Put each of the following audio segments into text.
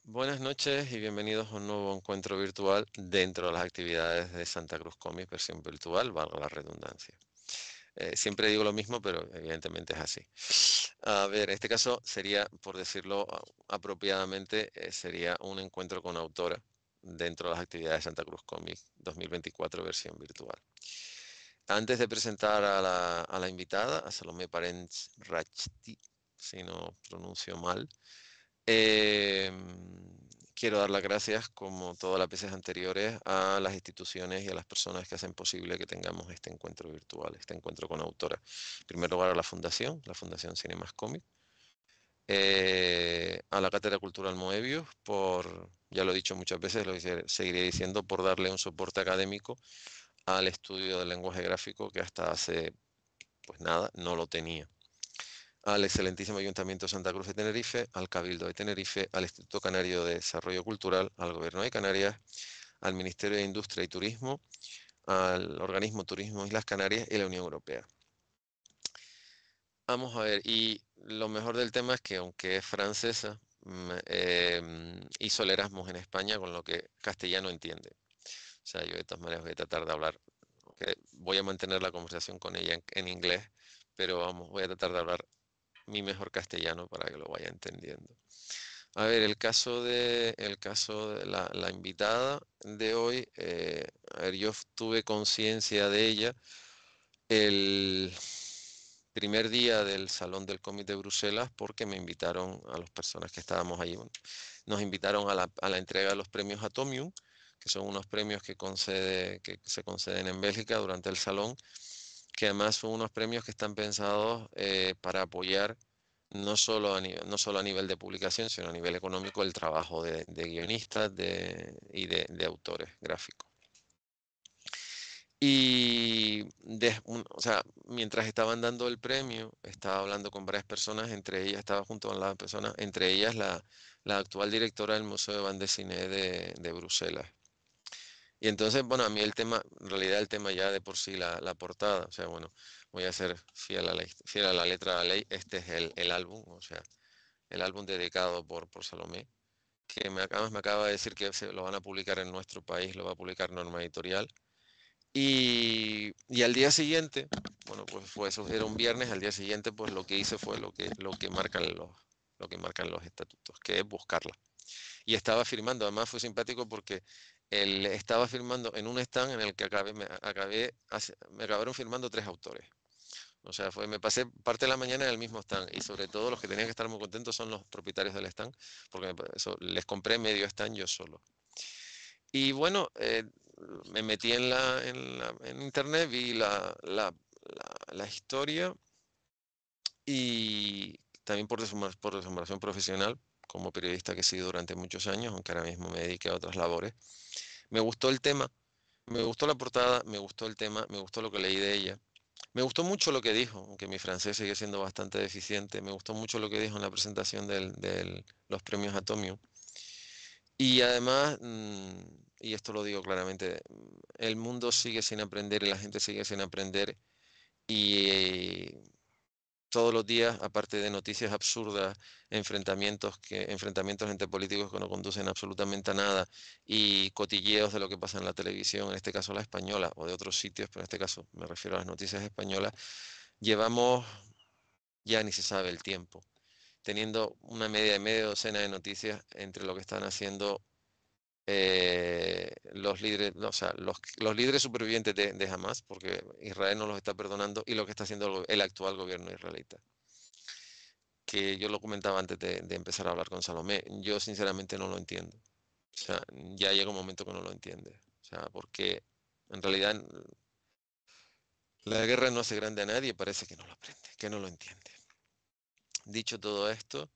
Buenas noches y bienvenidos a un nuevo encuentro virtual dentro de las actividades de Santa Cruz Comics, versión virtual, valga la redundancia. Siempre digo lo mismo, pero evidentemente es así. A ver, en este caso sería, por decirlo apropiadamente, sería un encuentro con autora dentro de las actividades de Santa Cruz Comics 2024, versión virtual. Antes de presentar a la invitada, a Salomé Parents Rachti, si no pronuncio mal, eh, quiero dar las gracias, como todas las veces anteriores, a las instituciones y a las personas que hacen posible que tengamos este encuentro virtual, este encuentro con autora. En primer lugar, a la Fundación Cinemas Comic, a la Cátedra Cultural Moebius, por, ya lo he dicho muchas veces, lo seguiré diciendo, por darle un soporte académico al estudio del lenguaje gráfico que hasta hace, pues nada, no lo tenía. Al excelentísimo Ayuntamiento de Santa Cruz de Tenerife, al Cabildo de Tenerife, al Instituto Canario de Desarrollo Cultural, al Gobierno de Canarias, al Ministerio de Industria y Turismo, al organismo Turismo Islas Canarias y la Unión Europea. Vamos a ver, y lo mejor del tema es que aunque es francesa, hizo el Erasmus en España, con lo que castellano entiende. O sea, yo de todas maneras voy a tratar de hablar, que voy a mantener la conversación con ella en inglés, pero vamos, voy a tratar de hablar mi mejor castellano para que lo vaya entendiendo. A ver, el caso de la invitada de hoy, a ver, yo tuve conciencia de ella el primer día del Salón del Cómic de Bruselas porque me invitaron a las personas que estábamos ahí, nos invitaron a la entrega de los premios Atomium, que son unos premios que se conceden en Bélgica durante el salón, que además son unos premios que están pensados para apoyar no solo a nivel de publicación, sino a nivel económico el trabajo de guionistas y de autores gráficos. O sea, mientras estaban dando el premio, estaba hablando con varias personas, entre ellas, estaba junto a las personas, entre ellas la actual directora del Museo de Bande Dessinée de Bruselas. Y entonces, bueno, a mí el tema, en realidad el tema ya de por sí, la portada, o sea, bueno, voy a ser fiel a la letra de la ley, este es el álbum, o sea, el álbum dedicado por Salomé, que me acaba de decir que se lo van a publicar en nuestro país, lo va a publicar Norma Editorial. Y al día siguiente, bueno, pues fue eso, era un viernes, al día siguiente, pues lo que hice fue lo que marcan los estatutos, que es buscarla. Y estaba firmando, además fue simpático porque él estaba firmando en un stand en el que me acabaron firmando tres autores. O sea, me pasé parte de la mañana en el mismo stand y sobre todo los que tenían que estar muy contentos son los propietarios del stand, porque les compré medio stand yo solo. Y bueno, me metí en internet, vi la historia y también por deformación profesional, como periodista que he sido durante muchos años, aunque ahora mismo me dedique a otras labores. Me gustó el tema, me gustó la portada, me gustó el tema, me gustó lo que leí de ella. Me gustó mucho lo que dijo, aunque mi francés sigue siendo bastante deficiente. Me gustó mucho lo que dijo en la presentación de los premios Atomium. Y además, y esto lo digo claramente, el mundo sigue sin aprender y la gente sigue sin aprender. Y todos los días, aparte de noticias absurdas, enfrentamientos entre políticos que no conducen absolutamente a nada y cotilleos de lo que pasa en la televisión, en este caso la española, o de otros sitios, pero en este caso me refiero a las noticias españolas, llevamos ya ni se sabe el tiempo, teniendo una media docena de noticias entre lo que están haciendo los líderes, o sea, los líderes supervivientes de Hamas, porque Israel no los está perdonando, y lo que está haciendo el actual gobierno israelita. Que yo lo comentaba antes de empezar a hablar con Salomé, yo sinceramente no lo entiendo. O sea, ya llega un momento que no lo entiende. O sea, porque en realidad la guerra no hace grande a nadie y parece que no lo aprende, que no lo entiende. Dicho todo esto,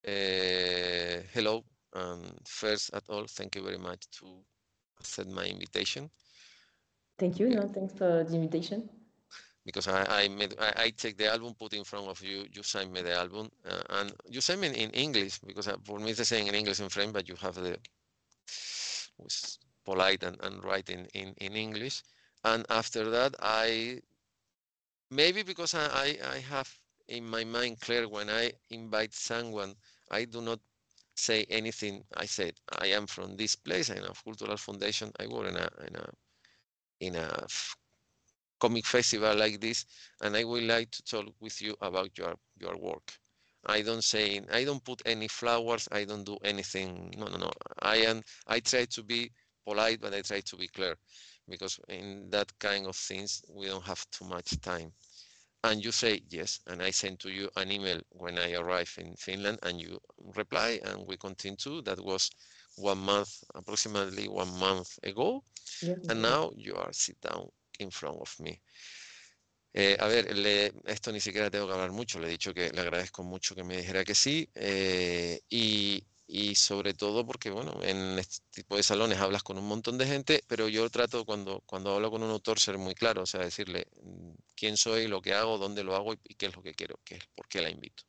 hello, first at all, thank you very much to accept my invitation. Thank you. No, thanks for the invitation. Because I take the album, put in front of you, you send me the album, and you send me in English, because for me it's the same in English in French, but you have the was polite and writing in English. And after that, maybe because I have in my mind clear when I invite someone, I do not say anything. I said, I am from this place, I'm a cultural foundation. I work in a comic festival like this, and I would like to talk with you about your work. I don't put any flowers. I don't do anything. No. I try to be polite, but I try to be clear, because in that kind of things, we don't have too much time. And you say yes, and I send to you an email when I arrive in Finland, and you reply, and we continue. That was approximately 1 month ago, Yeah, and now you are sit down in front of me. A ver, esto ni siquiera tengo que hablar mucho, le he dicho que le agradezco mucho que me dijera que sí, y sobre todo porque, bueno, en este tipo de salones hablas con un montón de gente, pero yo trato cuando hablo con un autor ser muy claro, o sea, decirle quién soy, lo que hago, dónde lo hago y qué es lo que quiero, qué es por qué la invito.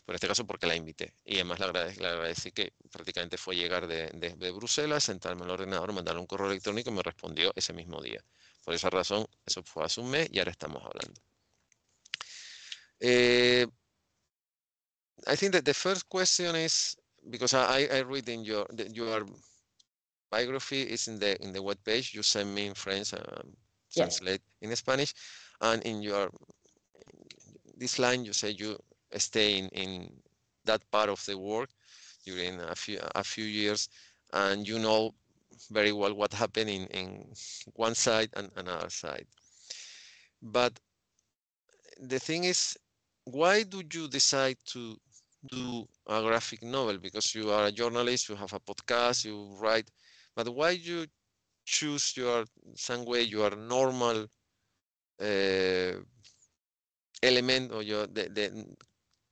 Por este caso, porque la invité. Y además le agradecí que prácticamente fue llegar de Bruselas, sentarme en el ordenador, mandarle un correo electrónico y me respondió ese mismo día. Por esa razón, eso fue hace un mes y ahora estamos hablando. I think that the first question is, because I read in your biography is in the web page you send me in French, translate in Spanish, and in this line you say you stay in that part of the work during a few years, and you know very well what happened in one side and another side. But the thing is, why do you decide to do a graphic novel? Because you are a journalist, you have a podcast, you write, but why you choose some way your normal element, or the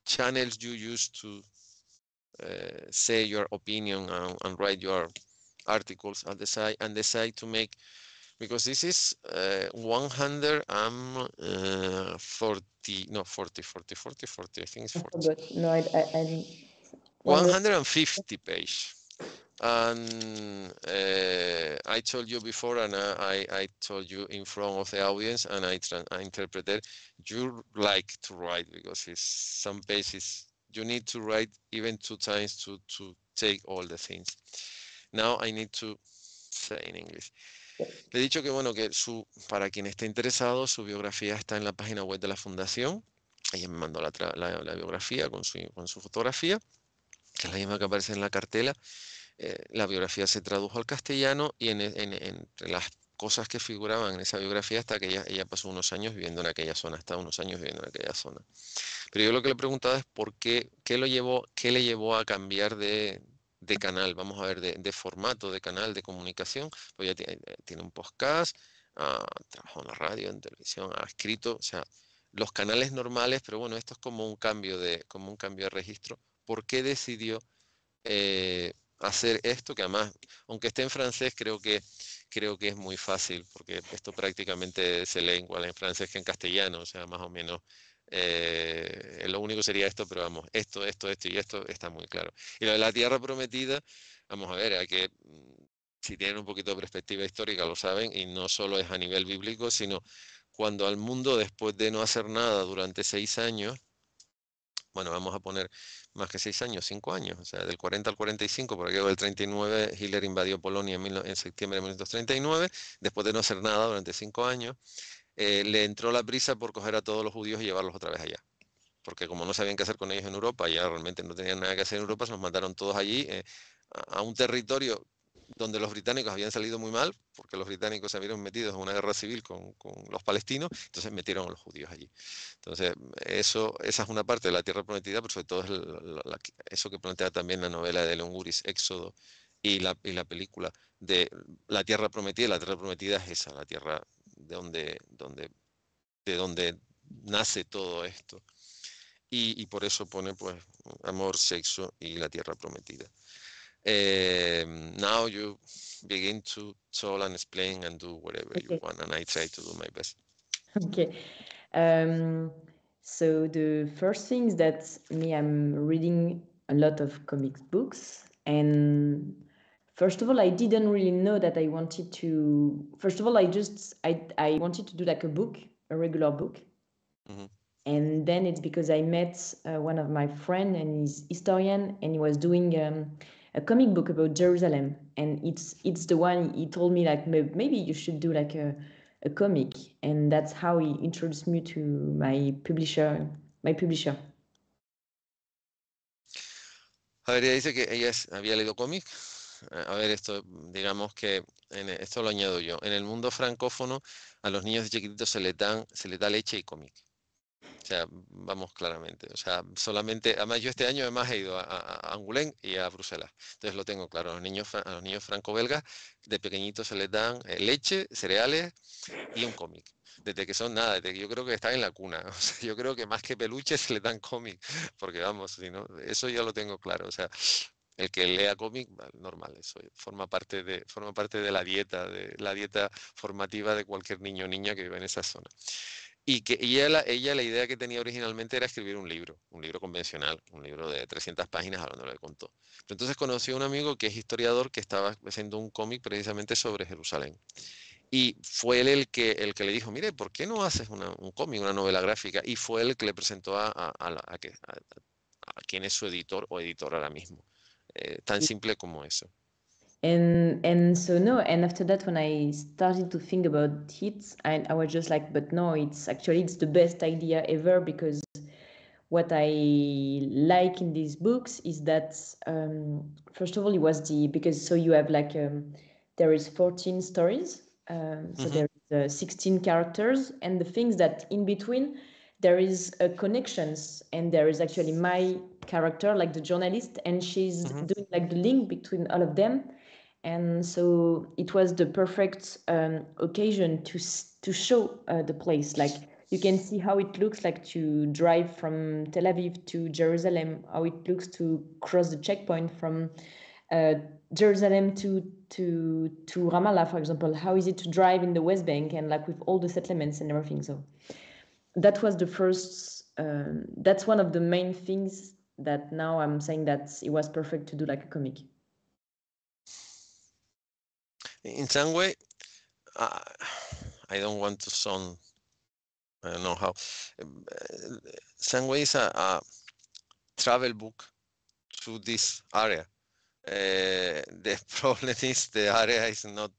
channels you use to say your opinion and write your articles at the side, and decide to make, because this is 140, no, 40, I think it's 40. No, I 150 page. And I told you before, and I told you in front of the audience, and I interpreted, you like to write, because it's some pages you need to write even 2 times to take all the things. Now I need to say in English. Le he dicho que, bueno, que para quien esté interesado, su biografía está en la página web de la fundación. Ella me mandó la biografía con su fotografía, que es la misma que aparece en la cartela. La biografía se tradujo al castellano, y entre las cosas que figuraban en esa biografía está que ella pasó unos años viviendo en aquella zona, Pero yo lo que le preguntaba es por qué le llevó a cambiar de canal, vamos a ver, de formato de canal de comunicación. Pues ya tiene un podcast, trabajó en la radio, en televisión, ha escrito, o sea, los canales normales, pero bueno, esto es como un cambio de registro. ¿Por qué decidió hacer esto? Que además, aunque esté en francés, creo que es muy fácil, porque esto prácticamente se lee igual en francés que en castellano, o sea, más o menos. Lo único sería esto, pero vamos, esto y esto está muy claro. Y lo de la tierra prometida, vamos a ver, si tienen un poquito de perspectiva histórica lo saben, y no solo es a nivel bíblico, sino cuando al mundo, después de no hacer nada durante 6 años, bueno, vamos a poner más que 6 años, 5 años, o sea, del 40 al 45, por aquello del 39, Hitler invadió Polonia en septiembre de 1939, después de no hacer nada durante 5 años, le entró la prisa por coger a todos los judíos y llevarlos otra vez allá. Porque como no sabían qué hacer con ellos en Europa, ya realmente no tenían nada que hacer en Europa, se los mandaron todos allí, a un territorio donde los británicos habían salido muy mal, porque los británicos se habían metido en una guerra civil con los palestinos, entonces metieron a los judíos allí. Entonces, esa es una parte de la tierra prometida, pero sobre todo es eso que plantea también la novela de León Uris, Éxodo, y la película de la tierra prometida. La tierra prometida es esa, la tierra de donde nace todo esto. Y por eso pone, pues, amor, sexo y la tierra prometida. Now you begin to tell and explain and do whatever you want, and I try to do my best. Okay. So the first thing is that I'm reading a lot of comics books, and first of all, I didn't really know that I wanted to. First of all, I wanted to do like a book, a regular book. Mm-hmm. And then it's because I met one of my friend, and he's historian, and he was doing a comic book about Jerusalem, and it's the one he told me like maybe you should do like a comic, and that's how he introduced me to my publisher. A ver, ella dice que ella había leído cómic. A ver, esto, digamos que esto lo añado yo. En el mundo francófono, a los niños de chiquititos se les da leche y cómic. O sea, vamos claramente. O sea, solamente, además yo este año además he ido a Angoulême y a Bruselas. Entonces lo tengo claro. A los niños franco-belgas de pequeñitos se les dan leche, cereales y un cómic. Desde que son nada, desde que yo creo que están en la cuna. O sea, yo creo que más que peluches se les dan cómic. Porque vamos, si no, eso ya lo tengo claro. O sea, el que lea cómic, normal, eso forma parte de la dieta formativa de cualquier niño o niña que vive en esa zona. Y que ella la idea que tenía originalmente era escribir un libro convencional, un libro de 300 páginas, ahora no le contó. Pero entonces conoció a un amigo que es historiador que estaba haciendo un cómic precisamente sobre Jerusalén. Y fue él el que le dijo, mire, ¿por qué no haces un cómic, una novela gráfica? Y fue él el que le presentó a quien es su editor o editor ahora mismo. Tan simple como eso. And so no, and after that, when I started to think about it, I was just like, but no, it's the best idea ever, because what I like in these books is that first of all, it was because so you have like there is 14 stories, so there is 16 characters, and the things that in between there is connections, and there is actually my character, like the journalist, and she's doing like the link between all of them. And so it was the perfect occasion to show the place. Like you can see how it looks like to drive from Tel Aviv to Jerusalem, how it looks to cross the checkpoint from Jerusalem to Ramallah, for example. How is it to drive in the West Bank, and like with all the settlements and everything. So that was the first. That's one of the main things that now I'm saying that it was perfect to do like a comic. In some way, I don't want to sound, I don't know how. Some way is a travel book through this area. The problem is the area is not.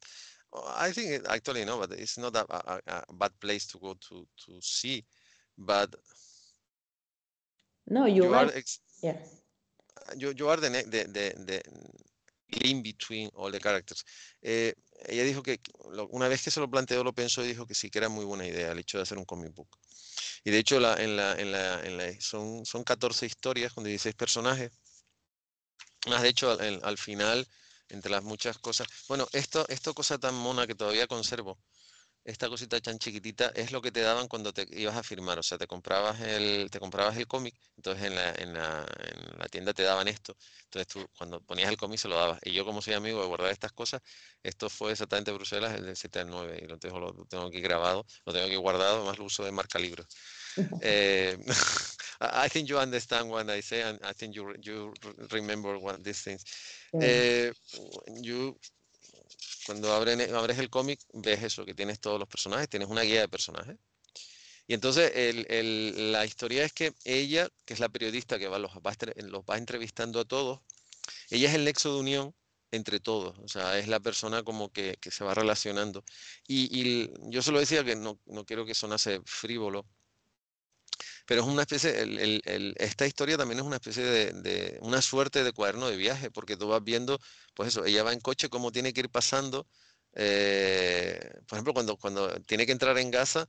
I think actually no, but it's not a bad place to go to see. But no, you're right. Yeah. You are the in between all the characters. Ella dijo que una vez que se lo planteó, lo pensó y dijo que sí que era muy buena idea el hecho de hacer un comic book. Y de hecho son 14 historias con 16 personajes. Más de hecho al final, entre las muchas cosas. Bueno, esto cosa tan mona que todavía conservo. Esta cosita tan chiquitita es lo que te daban cuando te ibas a firmar, o sea, te comprabas el cómic, entonces en la tienda te daban esto, entonces tú cuando ponías el cómic se lo dabas, y yo como soy amigo de guardar estas cosas, esto fue exactamente Bruselas, el del 7 al 9, y lo tengo aquí grabado, lo tengo aquí guardado, además lo uso de marca libros. I think you understand what I say, and I think you remember these things. Cuando abres el cómic, ves eso, que tienes todos los personajes, tienes una guía de personajes. Y entonces la historia es que ella, que es la periodista que los va entrevistando a todos, ella es el nexo de unión entre todos, o sea, es la persona como que se va relacionando. Y yo solo decía que no quiero que sonase frívolo, pero es una especie, esta historia también es una especie de una suerte de cuaderno de viaje, porque tú vas viendo, pues eso, ella va en coche, cómo tiene que ir pasando. Por ejemplo, cuando tiene que entrar en Gaza,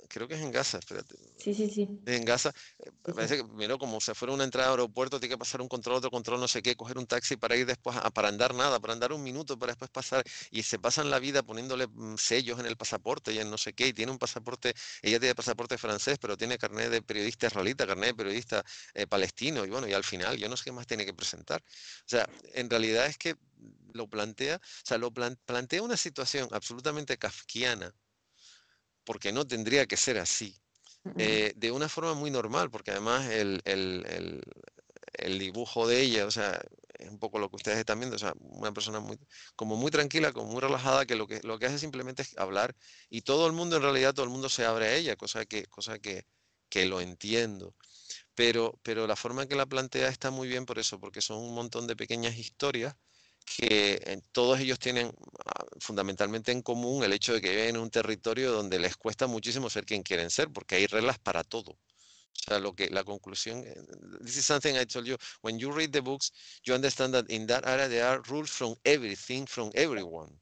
creo que es en Gaza, espérate. Sí. En Gaza, parece que primero como si fuera una entrada al aeropuerto, tiene que pasar un control, otro control, no sé qué, coger un taxi para ir después, para andar nada, para andar un minuto, para después pasar, y se pasan la vida poniéndole sellos en el pasaporte y en no sé qué, y tiene un pasaporte, ella tiene pasaporte francés, pero tiene carnet de periodista israelita, carnet de periodista palestino, y bueno, y al final yo no sé qué más tiene que presentar. O sea, en realidad es que lo plantea, o sea, plantea una situación absolutamente kafkiana, porque no tendría que ser así. De una forma muy normal, porque además el dibujo de ella, o sea, es un poco lo que ustedes están viendo, o sea, una persona muy tranquila, como muy relajada, que lo que hace simplemente es hablar, y todo el mundo, en realidad, todo el mundo se abre a ella, cosa que que lo entiendo. Pero la forma que la plantea está muy bien por eso, porque son un montón de pequeñas historias que todos ellos tienen fundamentalmente en común el hecho de que viven en un territorio donde les cuesta muchísimo ser quien quieren ser, porque hay reglas para todo. O sea, la conclusión, this is something I told you, when you read the books, you understand that in that area there are rules from everything, from everyone.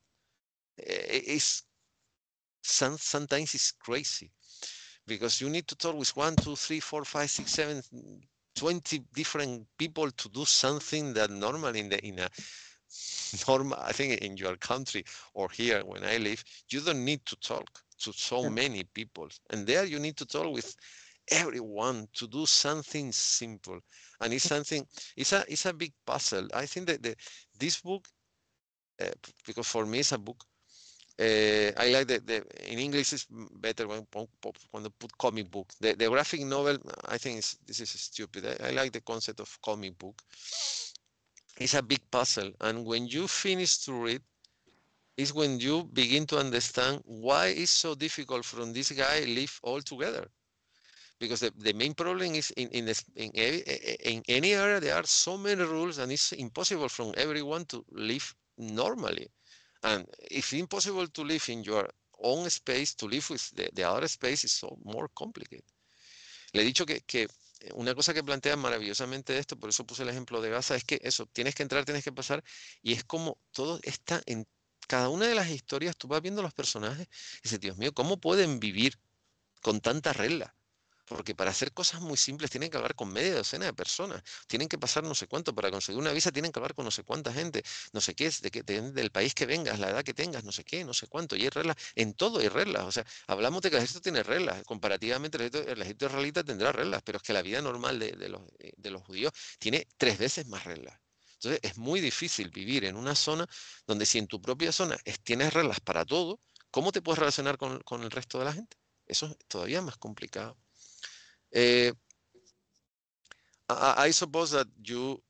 Sometimes it's crazy, because you need to talk with 1, 2, 3, 4, 5, 6, 7, 20 different people to do something that normally in a normal, I think in your country or here when I live, you don't need to talk to so many people. And there you need to talk with everyone to do something simple. And it's something, it's a big puzzle. I think that this book, because for me it's a book, I like in English it's better when they put comic book. The graphic novel, I think this is stupid. I like the concept of comic book. It's a big puzzle, and when you finish to read, is when you begin to understand why it's so difficult from this guy live all together. Because the main problem is in any area there are so many rules, and it's impossible from everyone to live normally. And if impossible to live in your own space, to live with the other space is so more complicated. Le he dicho que una cosa que plantea maravillosamente esto, por eso puse el ejemplo de Gaza, es que eso, tienes que entrar, tienes que pasar, y es como todo está en cada una de las historias, tú vas viendo los personajes y dices, Dios mío, ¿cómo pueden vivir con tantas reglas? Porque para hacer cosas muy simples tienen que hablar con media docena de personas, tienen que pasar no sé cuánto, para conseguir una visa tienen que hablar con no sé cuánta gente, no sé qué, del país que vengas, la edad que tengas, no sé qué, no sé cuánto, y hay reglas, en todo hay reglas, o sea, hablamos de que el ejército tiene reglas, comparativamente el ejército israelita tendrá reglas, pero es que la vida normal de los judíos tiene 3 veces más reglas. Entonces es muy difícil vivir en una zona donde si en tu propia zona tienes reglas para todo, ¿cómo te puedes relacionar con el resto de la gente? Eso es todavía más complicado. I suppose that you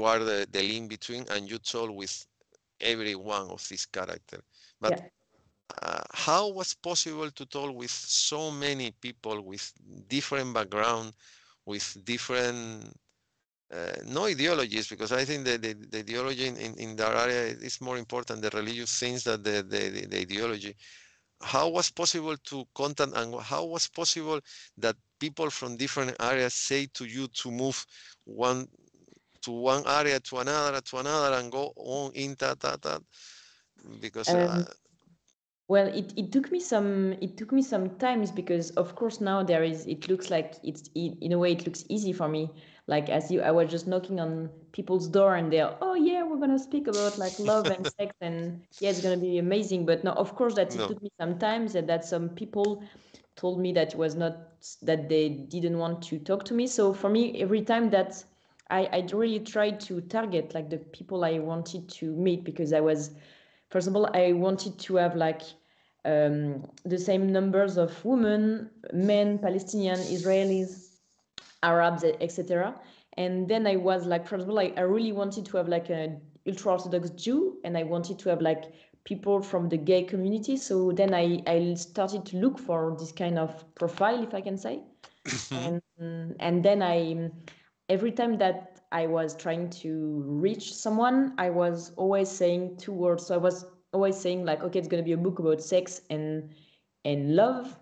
are the link between, and you talk with every one of these characters. But how was possible to talk with so many people with different background, with different no ideologies? Because I think the ideology in that area is more important, the religious things, than the ideology. How was possible to contact, and how was possible that people from different areas say to you to move one area to another and go on in that? Because well, it took me some times, because of course now it looks like in a way it looks easy for me, like I was just knocking on people's door and they're, oh yeah, we're gonna speak about like love and sex, and yeah, it's gonna be amazing. But no, of course that it took me some time, that some people told me that they didn't want to talk to me. So for me, every time that I really tried to target like the people I wanted to meet, because first of all, I wanted to have like the same numbers of women, men, Palestinian, Israelis, Arabs, etc. And then I was like, first of all, I really wanted to have like an ultra-Orthodox Jew, and I wanted to have like people from the gay community. So then I started to look for this kind of profile, if I can say. And then every time that I was trying to reach someone, I was always saying 2 words. So I was always saying like, okay, it's going to be a book about sex and love,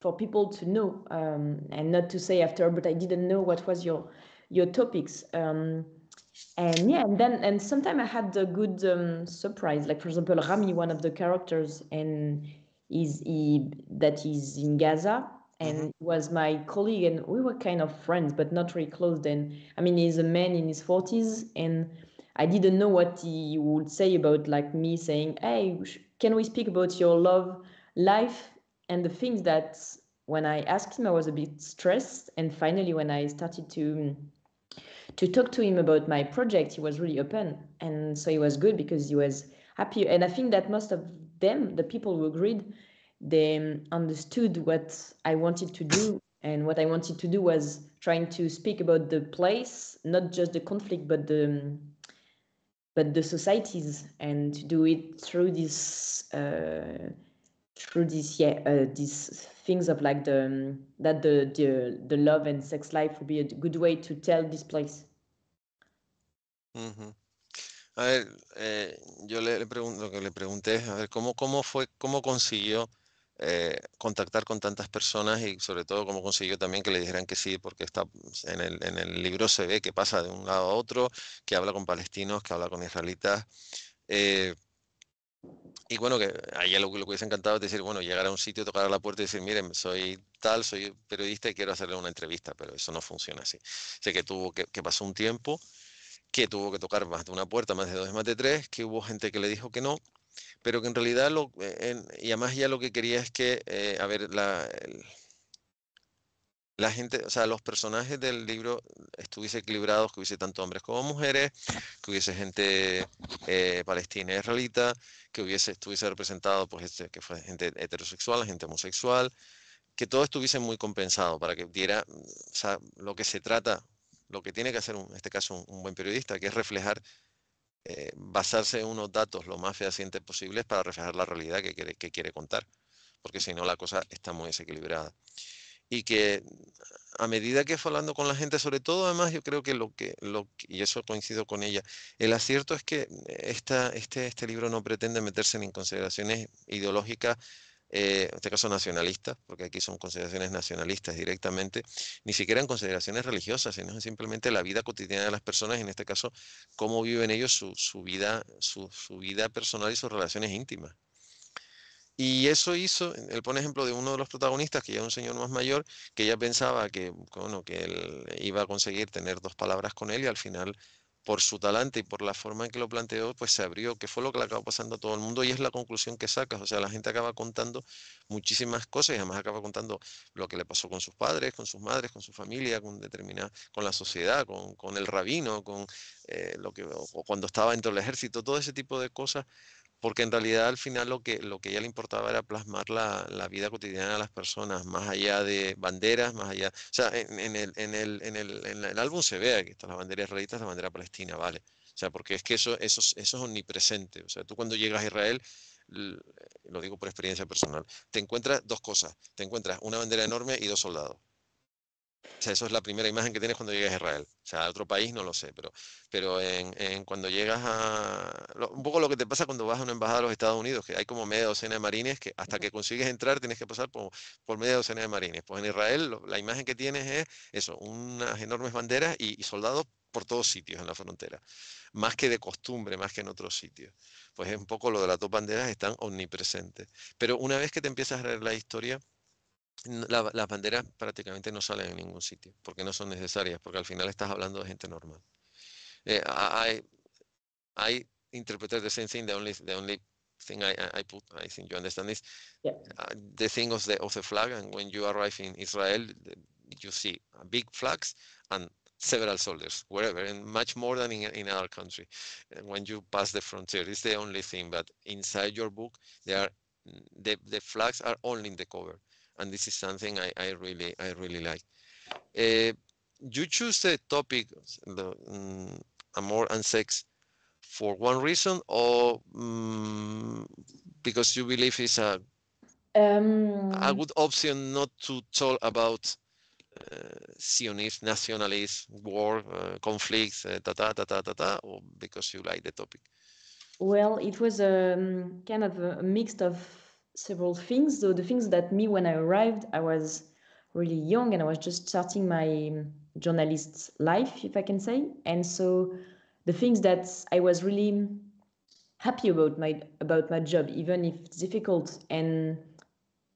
for people to know, and not to say after, but I didn't know what was your topics. And yeah, and sometimes I had a good surprise. Like for example, Rami, one of the characters, and that is in Gaza, and was my colleague, and we were kind of friends, but not really close then. I mean, he's a man in his 40s, and I didn't know what he would say about like me saying, hey, can we speak about your love life? And the things that when I asked him, I was a bit stressed. And finally, when I started to talk to him about my project, he was really open. And so it was good, because he was happy. And I think that most of them, the people who agreed, they understood what I wanted to do. And what I wanted to do was trying to speak about the place, not just the conflict, but the societies, and to do it through this through these things of like that the love and sex life would be a good way to tell this place. Ujú. A ver, yo le pregunto, lo que le pregunté es, a ver, cómo consiguió contactar con tantas personas y sobre todo cómo consiguió también que le dijeran que sí, porque está en el libro se ve que pasa de un lado a otro, que habla con palestinos, que habla con israelitas. eh, y bueno, que a ella lo que hubiese encantado es decir, bueno, llegar a un sitio, tocar a la puerta y decir, miren, soy tal, soy periodista y quiero hacerle una entrevista, pero eso no funciona así. Sé que que pasó un tiempo, que tuvo que tocar más de una puerta, más de dos, más de tres, que hubo gente que le dijo que no, pero que en realidad, y además ya lo que quería es que, a ver, la gente, o sea, los personajes del libro estuviese equilibrados, que hubiese tanto hombres como mujeres, que hubiese gente palestina y israelita, que estuviese representado, pues, que fue gente heterosexual, gente homosexual, que todo estuviese muy compensado para que diera, o sea, lo que se trata, lo que tiene que hacer en este caso un buen periodista, que es reflejar basarse en unos datos lo más fehacientes posibles para reflejar la realidad que quiere contar, porque si no la cosa está muy desequilibrada. Y que a medida que fue hablando con la gente, sobre todo además yo creo que y eso coincido con ella, el acierto es que este libro no pretende meterse en consideraciones ideológicas, en este caso nacionalistas, porque aquí son consideraciones nacionalistas directamente, ni siquiera en consideraciones religiosas, sino simplemente la vida cotidiana de las personas, y en este caso, cómo viven ellos su vida, su vida personal y sus relaciones íntimas. Y eso hizo, él pone ejemplo de uno de los protagonistas, que ya es un señor más mayor, que ella pensaba bueno, que él iba a conseguir tener dos palabras con él y al final, por su talante y por la forma en que lo planteó, pues se abrió, que fue lo que le acaba pasando a todo el mundo y es la conclusión que sacas. O sea, la gente acaba contando muchísimas cosas y además acaba contando lo que le pasó con sus padres, con sus madres, con su familia, con la sociedad, con el rabino, con o cuando estaba dentro del ejército, todo ese tipo de cosas porque en realidad al final lo que a ella le importaba era plasmar la vida cotidiana de las personas, más allá de banderas, más allá, o sea, en el álbum se ve que está la bandera israelita, la bandera palestina, ¿vale? O sea, porque es que eso es omnipresente. O sea, tú cuando llegas a Israel, l- lo digo por experiencia personal, te encuentras dos cosas, te encuentras una bandera enorme y dos soldados. O sea, eso es la primera imagen que tienes cuando llegas a Israel. O sea, a otro país no lo sé, pero cuando llegas un poco lo que te pasa cuando vas a una embajada de los Estados Unidos, que hay como media docena de marines que hasta que consigues entrar tienes que pasar por media docena de marines. Pues en Israel la imagen que tienes es eso, unas enormes banderas y soldados por todos sitios en la frontera. Más que de costumbre, más que en otros sitios. Pues es un poco lo de las dos banderas están omnipresentes. Pero una vez que te empiezas a leer la historia, las banderas prácticamente no salen en ningún sitio, porque no son necesarias, porque al final estás hablando de gente normal. Eh, I, I interpreted the same thing. The only thing I put, I think you understand this, Yeah. the thing of the flag, and when you arrive in Israel, you see big flags and several soldiers wherever, and much more than in our country. When you pass the frontier, it's the only thing. But inside your book, the flags are only in the cover, and this is something I really like. Uh, you choose the topic, amor and sex, for one reason, or because you believe it's a good option not to talk about Zionist, nationalist, war, conflicts, or because you like the topic? Well, it was kind of a mix of several things. So the things that me, when I arrived, I was really young and I was just starting my journalist's life, if I can say. And so the things that I was really happy about my job, even if it's difficult,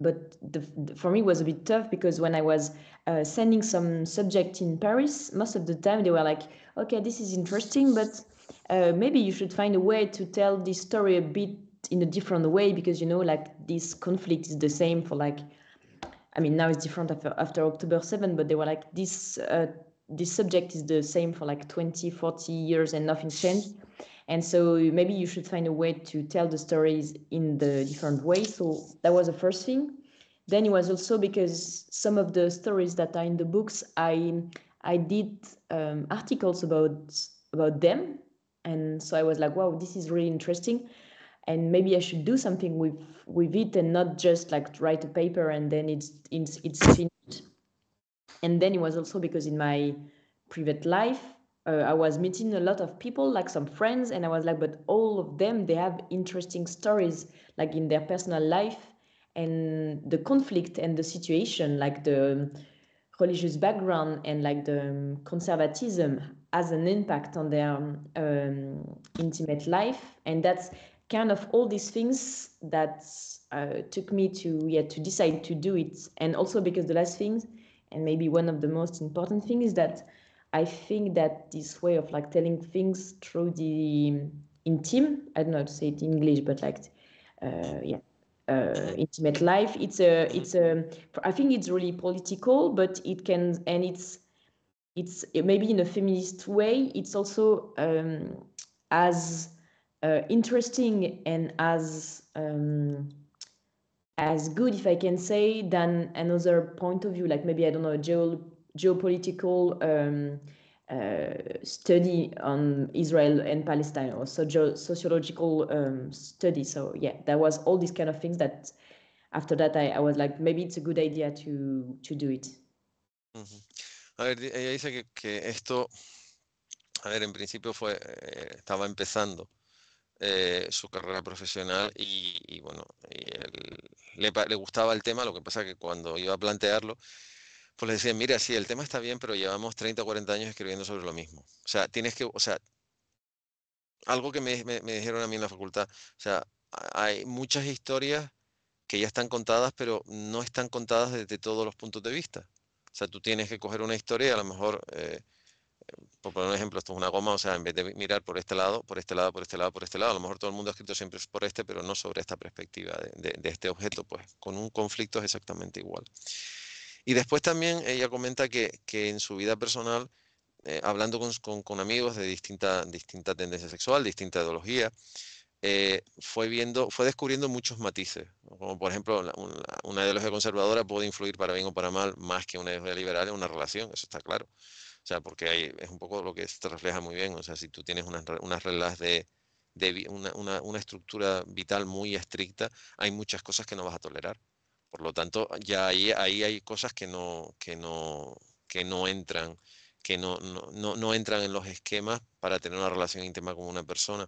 but for me it was a bit tough because when I was sending some subject in Paris, most of the time they were like, okay, this is interesting, but maybe you should find a way to tell this story a bit in a different way because, you know, like this conflict is the same for like, I mean, now it's different after October 7, but they were like, this subject is the same for like 20, 40 years and nothing's changed. And so maybe you should find a way to tell the stories in the different ways. So that was the first thing. Then it was also because some of the stories that are in the books, I did articles about them. And so I was like, wow, this is really interesting. and maybe I should do something with it and not just like write a paper and then it's finished. And then it was also because in my private life, I was meeting a lot of people, like some friends, and I was like, but all of them, they have interesting stories, like in their personal life, and the conflict and the situation, like the religious background and like the conservatism has an impact on their intimate life. And that's kind of all these things that took me to decide to do it. And also because the last things, and maybe one of the most important things, is that I think that this way of like telling things through the intimate, I don't know how to say it in English, but like intimate life, it's I think it's really political, but it can, and it's maybe in a feminist way, it's also as interesting and as good, if I can say, than another point of view, like maybe, I don't know, geopolitical study on Israel and Palestine, or sociological study. So yeah, there was all these kind of things that after that I was like, maybe it's a good idea to do it. A ver, ella dice que esto, a ver, en principio estaba empezando su carrera profesional y bueno, le gustaba el tema, lo que pasa que cuando iba a plantearlo, pues le decían, mira, sí, el tema está bien, pero llevamos 30 o 40 años escribiendo sobre lo mismo. O sea, o sea, algo que me dijeron a mí en la facultad, o sea, hay muchas historias que ya están contadas, pero no están contadas desde todos los puntos de vista. O sea, tú tienes que coger una historia y a lo mejor, por poner un ejemplo, esto es una goma, o sea, en vez de mirar por este lado, por este lado, por este lado, por este lado, a lo mejor todo el mundo ha escrito siempre por este, pero no sobre esta perspectiva de este objeto, pues con un conflicto es exactamente igual. Y después también ella comenta que en su vida personal, hablando con amigos de distinta tendencia sexual, distinta ideología, fue descubriendo muchos matices, como por ejemplo una ideología conservadora puede influir para bien o para mal más que una ideología liberal en una relación, eso está claro. O sea, porque es un poco lo que se refleja muy bien, o sea, si tú tienes unas reglas una estructura vital muy estricta, hay muchas cosas que no vas a tolerar. Por lo tanto, ya ahí hay cosas que no entran, no entran en los esquemas para tener una relación íntima con una persona.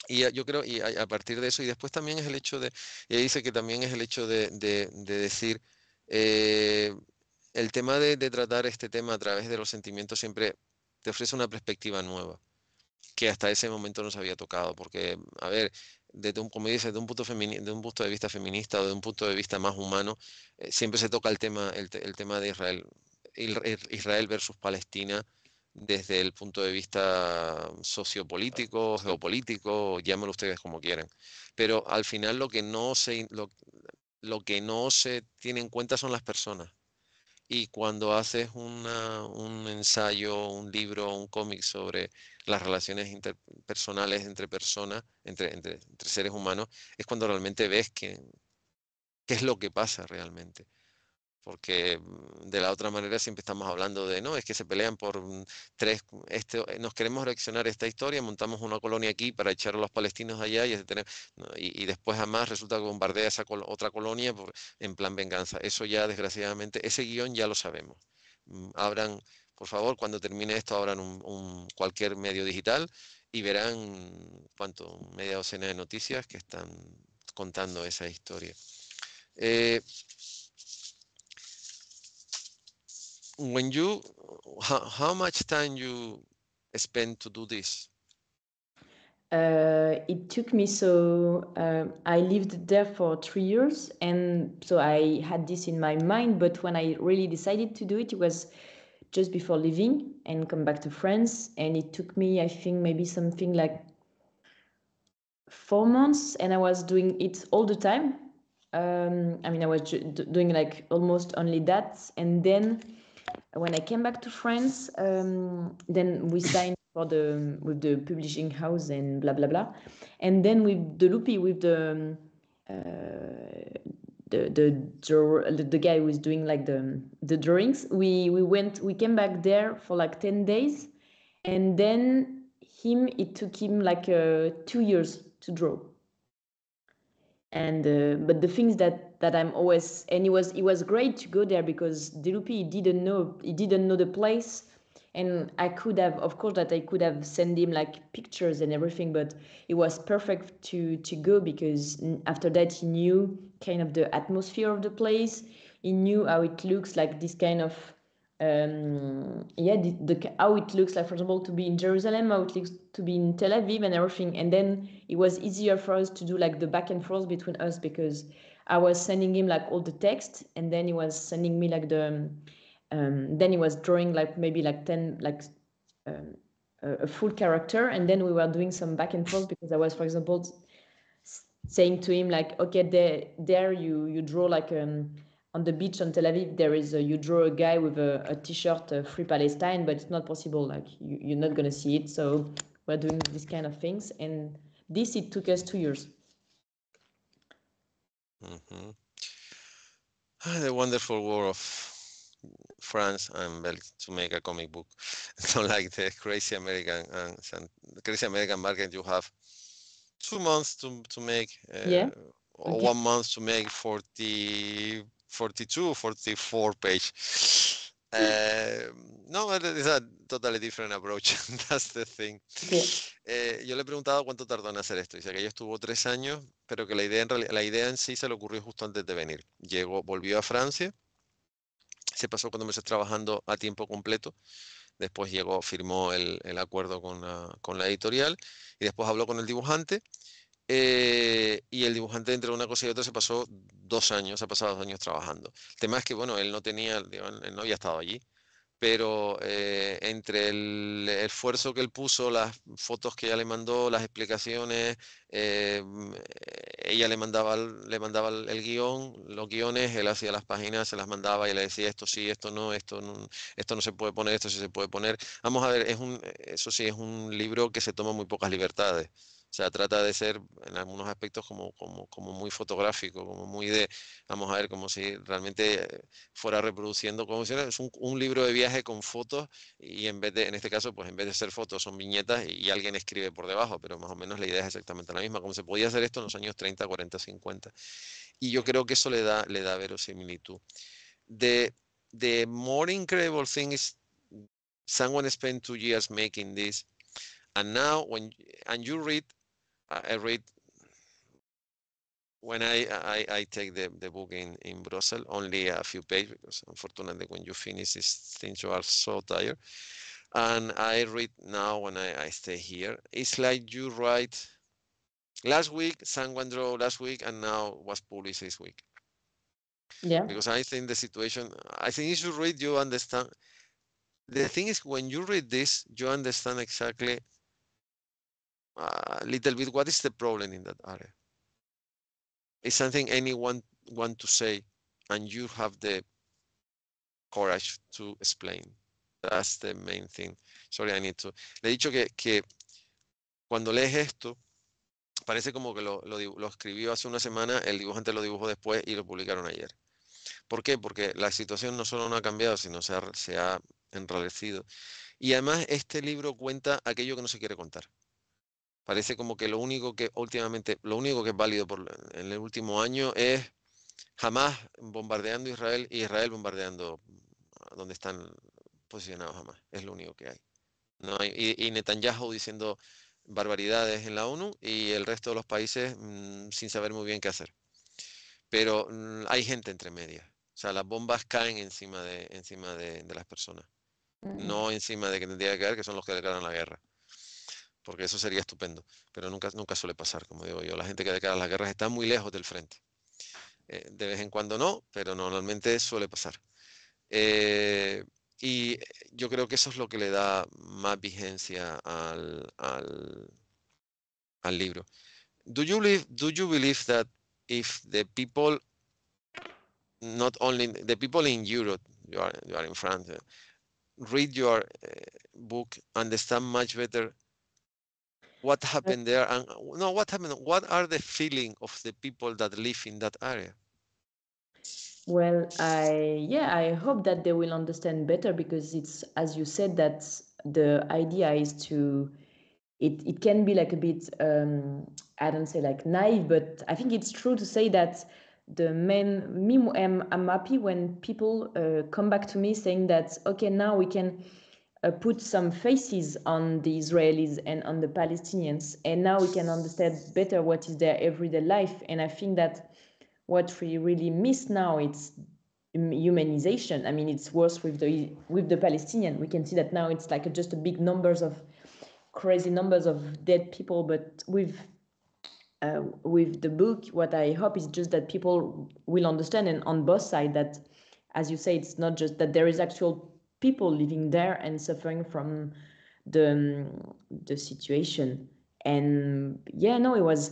Y yo creo, y a partir de eso, y después también es el hecho ella dice que también es el hecho de decir, el tema de tratar este tema a través de los sentimientos siempre te ofrece una perspectiva nueva, que hasta ese momento no se había tocado, porque, a ver, como dices, de un punto de vista feminista o de un punto de vista más humano, siempre se toca el tema de Israel versus Palestina desde el punto de vista sociopolítico, geopolítico, llámenlo ustedes como quieran. Pero al final lo que no se tiene en cuenta son las personas. Y cuando haces un ensayo, un libro, un cómic sobre las relaciones interpersonales entre personas, entre seres humanos, es cuando realmente ves qué es lo que pasa realmente. Porque de la otra manera siempre estamos hablando de, no, es que se pelean por nos queremos reaccionar a esta historia, montamos una colonia aquí para echar a los palestinos allá y después además resulta que bombardea esa otra colonia en plan venganza. Eso ya desgraciadamente, ese guión ya lo sabemos. Abran, por favor, cuando termine esto, abran cualquier medio digital y verán media docena de noticias que están contando esa historia. How much time you spend to do this? It took me, I lived there for 3 years, and so I had this in my mind, but when I really decided to do it, it was just before leaving and come back to France, and it took me, I think, maybe something like 4 months, and I was doing it all the time. I mean, I was doing like almost only that, and then when I came back to France, then we signed with the publishing house and blah blah blah, and then with the Loopy, with the guy who was doing like the drawings, we came back there for like 10 days, and then it took him like 2 years to draw. And but the things that I'm always, and it was great to go there because Delupi he didn't know the place, and I could have, of course, that I could have sent him like pictures and everything, but it was perfect to go because after that he knew kind of the atmosphere of the place. He knew how it looks like, this kind of how it looks like, for example, to be in Jerusalem, how it looks to be in Tel Aviv and everything. And then it was easier for us to do like the back and forth between us because I was sending him like all the text, and then he was sending me like then he was drawing like maybe like 10 like a full character, and then we were doing some back and forth because I was, for example, saying to him like, okay, there you draw like on the beach on Tel Aviv, there is you draw a guy with a t-shirt, Free Palestine, but it's not possible, like you're not gonna see it. So we're doing these kind of things, and it took us 2 years. Mm-hmm. The wonderful world of France and Belgium to make a comic book. So like the crazy American market, you have 2 months to make, or Okay. 1 month to make 42, 44 page. No, it's a totally different approach. That's the thing. Yo le he preguntado cuánto tardó en hacer esto. Dice que ella estuvo 3 años, pero que la idea en sí se le ocurrió justo antes de venir. Volvió a Francia, se pasó 4 meses trabajando a tiempo completo. Después firmó el acuerdo con la editorial y después habló con el dibujante. Y el dibujante, entre una cosa y otra, se pasó 2 años, ha pasado 2 años trabajando. El tema es que, bueno, él no había estado allí, pero entre el esfuerzo que él puso, las fotos que ella le mandó, las explicaciones, ella le mandaba el guión, los guiones, él hacía las páginas, se las mandaba y le decía esto sí, esto no se puede poner, esto sí se puede poner. Vamos a ver, eso sí, es un libro que se toma muy pocas libertades. O sea, trata de ser en algunos aspectos como muy fotográfico, como muy vamos a ver, como si realmente fuera reproduciendo, como si es un libro de viaje con fotos, y en este caso, pues en vez de ser fotos son viñetas y alguien escribe por debajo, pero más o menos la idea es exactamente la misma, como se podía hacer esto en los años 30, 40, 50. Y yo creo que eso le da verosimilitud. The more incredible thing is someone spent 2 years making this, and now and you read, I read when I take the book in Brussels, only a few pages, because unfortunately when you finish these things you are so tired. And I read now when I stay here. It's like you write last week, someone drew last week, and now was published this week. Yeah. Because I think the situation, I think if you read, you understand. The thing is, when you read this, you understand exactly a little bit what is the problem in that area. It's something anyone want to say, and you have the courage to explain. That's the main thing. Sorry, I need to. Le he dicho que cuando lees esto, parece como que lo escribió hace una semana, el dibujante lo dibujó después y lo publicaron ayer. ¿Por qué? Porque la situación no solo no ha cambiado, sino se ha enrarecido. Y además este libro cuenta aquello que no se quiere contar. Parece como que lo único que es válido en el último año es Hamás bombardeando Israel y Israel bombardeando donde están posicionados Hamás. Es lo único que hay. No hay y Netanyahu diciendo barbaridades en la ONU y el resto de los países sin saber muy bien qué hacer. Pero hay gente entre medias. O sea, las bombas caen encima de las personas. No encima de que tendría que caer, que son los que declaran la guerra. Porque eso sería estupendo. Pero nunca suele pasar, como digo yo. La gente que declara las guerras está muy lejos del frente. De vez en cuando no, pero normalmente suele pasar. Y yo creo que eso es lo que le da más vigencia al libro. Do you believe that if the people, not only the people in Europe, you are in France, read your book, understand much better what happened there, and what happened, what are the feeling of the people that live in that area? Well, I hope that they will understand better because it's, as you said, that the idea is to it can be like a bit, I don't say like naive, but I think it's true to say that I'm happy when people come back to me saying that, okay, now we can put some faces on the Israelis and on the Palestinians, and now we can understand better what is their everyday life. And I think that what we really miss now, it's humanization. I mean, it's worse with the Palestinian. We can see that now it's like just a big crazy numbers of dead people, but with the book, what I hope is just that people will understand, and on both sides, that, as you say, it's not just that there is actual people living there and suffering from the situation. And yeah, no, it was.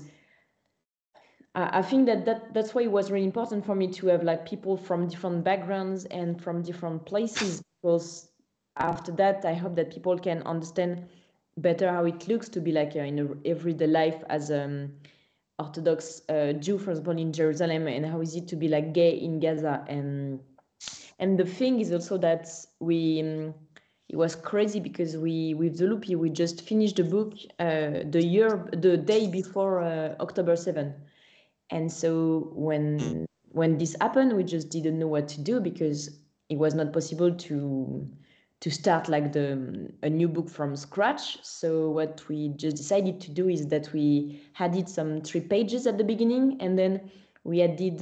I think that's why it was really important for me to have like people from different backgrounds and from different places, because after that, I hope that people can understand better how it looks to be like in a everyday life as Orthodox Jew, for example, in Jerusalem, and how is it to be like gay in Gaza. And the thing is also that it was crazy because with Zulupi, we just finished the book the day before October 7. And so when this happened, we just didn't know what to do, because it was not possible to start like a new book from scratch. So what we just decided to do is that we added some 3 pages at the beginning, and then we added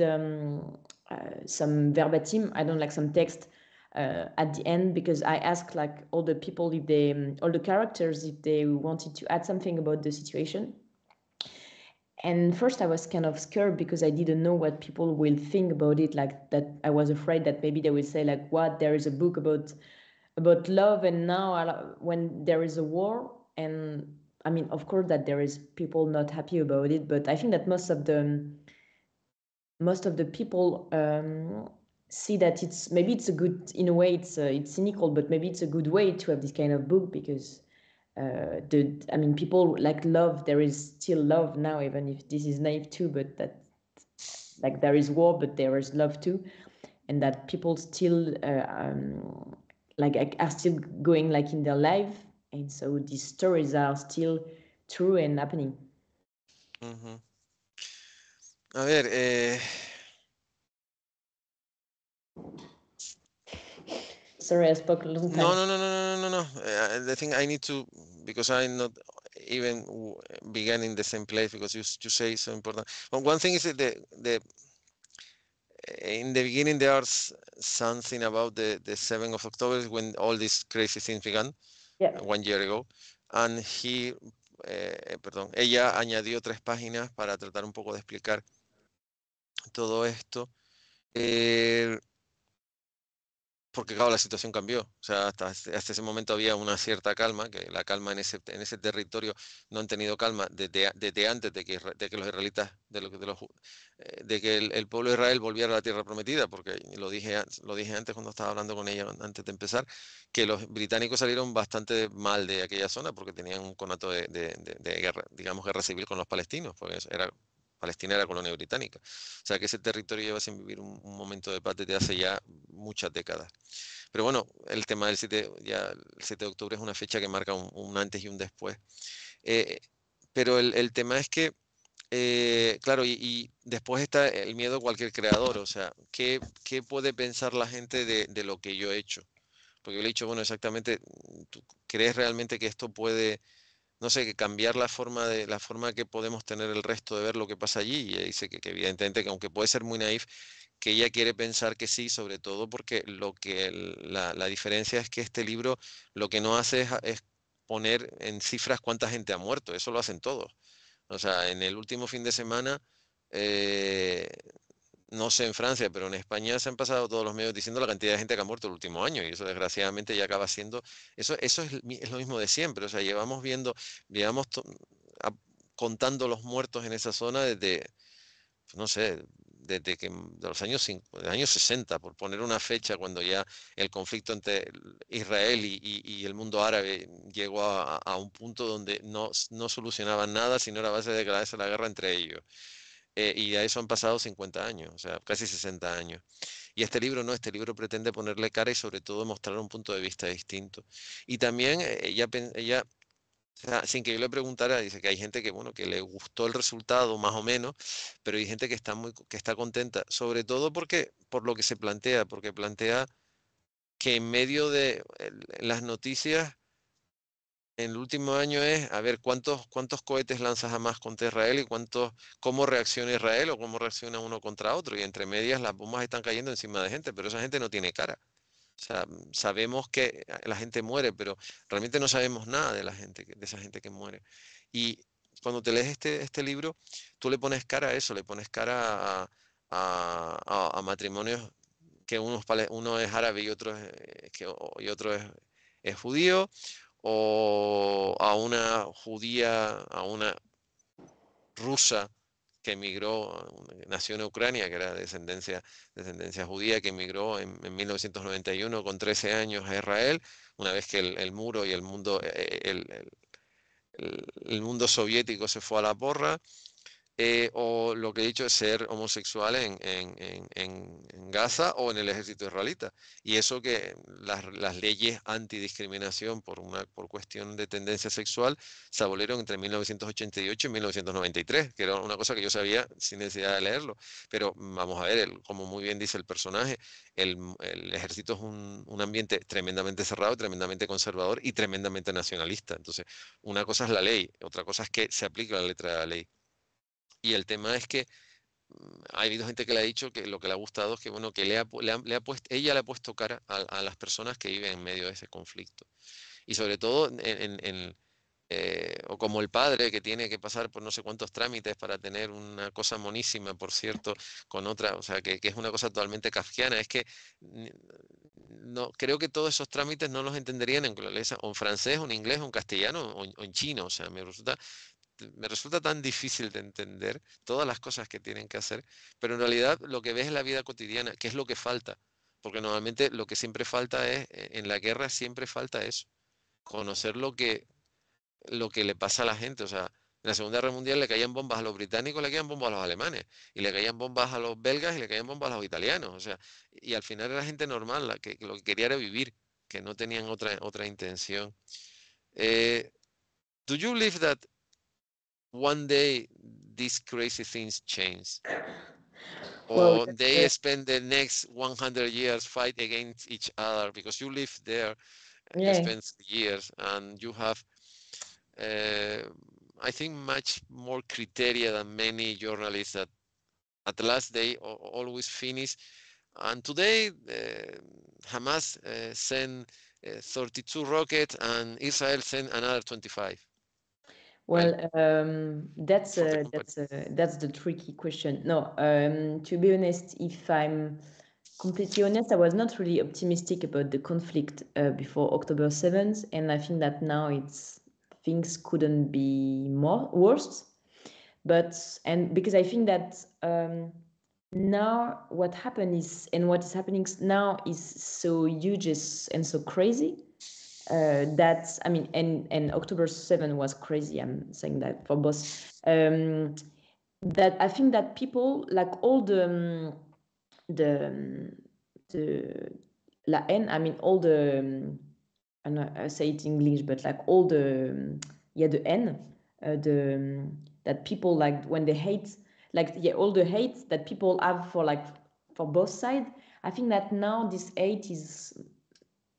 some verbatim, I don't like some text at the end, because I asked like all the people if they all the characters if they wanted to add something about the situation. And first I was kind of scared because I didn't know what people will think about it, like that I was afraid that maybe they will say like, what, there is a book about love, and now when there is a war. And I mean, of course that there is people not happy about it, but I think that most of the people see that it's a good, in a way it's cynical, but maybe it's a good way to have this kind of book, because people like love. There is still love now, even if this is naive too, but that like there is war, but there is love too, and that people still are still going like in their life, and so these stories are still true and happening. Ujú. A ver, Sorry, I spoke a long no, time. no, no, no, no, no, no. I think I need to, because I'm not even began in the same place, because you say so important. But one thing is that in the beginning there was something about the 7th of October when all these crazy things began, Yeah. 1 year ago, and ella añadió 3 páginas para tratar un poco de explicar todo esto. Porque claro, la situación cambió. O sea, hasta ese momento había una cierta calma, que la calma en ese territorio no han tenido calma desde antes de que los israelitas, de que el pueblo de Israel volviera a la tierra prometida, porque lo dije antes cuando estaba hablando con ella, antes de empezar, que los británicos salieron bastante mal de aquella zona porque tenían un conato de guerra, digamos, guerra civil con los palestinos, porque Palestina era colonia británica. O sea que ese territorio lleva sin vivir un momento de paz desde hace ya muchas décadas. Pero bueno, el tema del 7, ya el 7 de octubre es una fecha que marca un antes y un después. Pero el tema es que, claro, y después está el miedo a cualquier creador. O sea, ¿qué puede pensar la gente de lo que yo he hecho? Porque yo le he dicho, bueno, exactamente, ¿tú crees realmente que esto puede, no sé, que cambiar la forma que podemos tener el resto de ver lo que pasa allí? Y ella dice que evidentemente, que aunque puede ser muy naif, que ella quiere pensar que sí, sobre todo porque la diferencia es que este libro lo que no hace es poner en cifras cuánta gente ha muerto, eso lo hacen todos. O sea, en el último fin de semana, eh, no sé en Francia, pero en España se han pasado todos los medios diciendo la cantidad de gente que ha muerto el último año, y eso desgraciadamente ya acaba siendo, eso es lo mismo de siempre. O sea, llevamos a- contando los muertos en esa zona desde, no sé, desde que de los años 60, por poner una fecha, cuando ya el conflicto entre Israel y el mundo árabe llegó a un punto donde no solucionaban nada, sino era a base de declararse la guerra entre ellos. Y a eso han pasado 50 años, o sea, casi 60 años. Y este libro no, este libro pretende ponerle cara y sobre todo mostrar un punto de vista distinto. Y también ella O sea, sin que yo le preguntara, dice que hay gente que, bueno, que le gustó el resultado más o menos, pero hay gente que está contenta, sobre todo por lo que se plantea, porque plantea que en medio de las noticias, en el último año es a ver cuántos cohetes lanza Hamas contra Israel y cómo reacciona Israel o cómo reacciona uno contra otro. Y entre medias las bombas están cayendo encima de gente, pero esa gente no tiene cara. O sea, sabemos que la gente muere, pero realmente no sabemos nada de la gente, de esa gente que muere. Y cuando te lees este libro, tú le pones cara a eso, le pones cara a matrimonios que uno es árabe y otro es judío, o a una judía, a una rusa que emigró, nació en Ucrania, que era descendencia judía, que emigró en 1991 con 13 años a Israel, una vez que el muro y el mundo soviético se fue a la porra. O lo que he dicho es ser homosexual en Gaza o en el ejército israelita. Y eso que las leyes antidiscriminación por cuestión de tendencia sexual se abolieron entre 1988 y 1993, que era una cosa que yo sabía sin necesidad de leerlo. Pero vamos a ver, como muy bien dice el personaje, el ejército es un ambiente tremendamente cerrado, tremendamente conservador y tremendamente nacionalista. Entonces, una cosa es la ley, otra cosa es que se aplique la letra de la ley. Y el tema es que ha habido gente que le ha dicho que lo que le ha gustado es que, bueno, que ella le ha puesto cara a las personas que viven en medio de ese conflicto. Y sobre todo, o como el padre que tiene que pasar por no sé cuántos trámites para tener una cosa monísima, por cierto, con otra, o sea, que es una cosa totalmente kafkiana. Es que no, creo que todos esos trámites no los entenderían o en francés, o en inglés, o en castellano, o en chino. O sea, me resulta tan difícil de entender todas las cosas que tienen que hacer, pero en realidad lo que ves es la vida cotidiana, que es lo que falta, porque normalmente lo que siempre falta en la guerra siempre falta eso, conocer lo que le pasa a la gente, o sea, en la Segunda Guerra Mundial le caían bombas a los británicos, le caían bombas a los alemanes, y le caían bombas a los belgas y le caían bombas a los italianos, o sea, y al final era gente normal, que lo que quería era vivir, que no tenían otra intención. Eh, do you believe that one day these crazy things change, Well, or they spend the next 100 years fight against each other because you live there, you yeah. spend years and you have I think much more criteria than many journalists that at last they always finish. And today Hamas sent 32 rockets and Israel sent another 25. Well, Well, that's for the company. that's the tricky question. No, to be honest, if I'm completely honest, I was not really optimistic about the conflict before October 7th, and I think that now things couldn't be more worse. And because I think that now what happened is, and what is happening now is so huge and so crazy. That I mean, and October 7 was crazy. I'm saying that for both. That I think that people like all the la haine. I mean, all the I say it in English, but like all the the haine, that people like when they hate, like all the hate that people have for both sides. I think that now this hate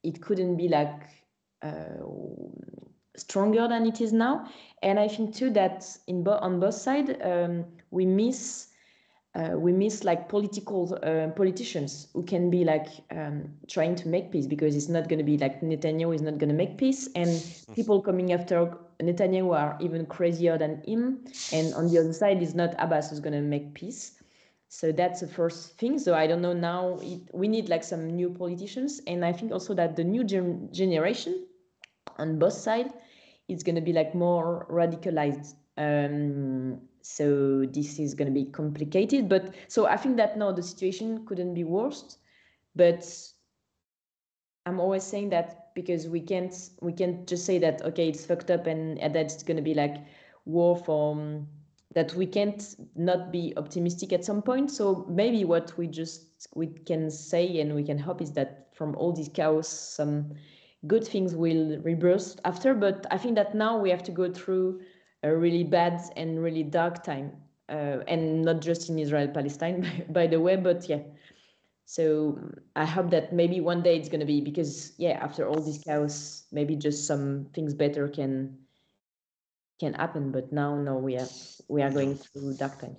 it couldn't be like stronger than it is now, and I think too that on both sides we miss like politicians who can be like trying to make peace, because it's not going to be like Netanyahu is not going to make peace, and people coming after Netanyahu are even crazier than him, and on the other side is not Abbas who's going to make peace. So that's the first thing. So I don't know now. We need like some new politicians, and I think also that the new generation on both sides is going to be like more radicalized. So this is going to be complicated. But so I think that no, the situation couldn't be worse. But I'm always saying that because we can't just say that okay, it's fucked up and that it's going to be like war for. That we can't not be optimistic at some point. So maybe what we can say and we can hope is that from all this chaos, some good things will reburst after. But I think that now we have to go through a really bad and really dark time, and not just in Israel, Palestine, by the way, but yeah. So I hope that maybe one day it's going to be, because yeah, after all this chaos, maybe just some things better can happen. But now, no, we are going through dark times.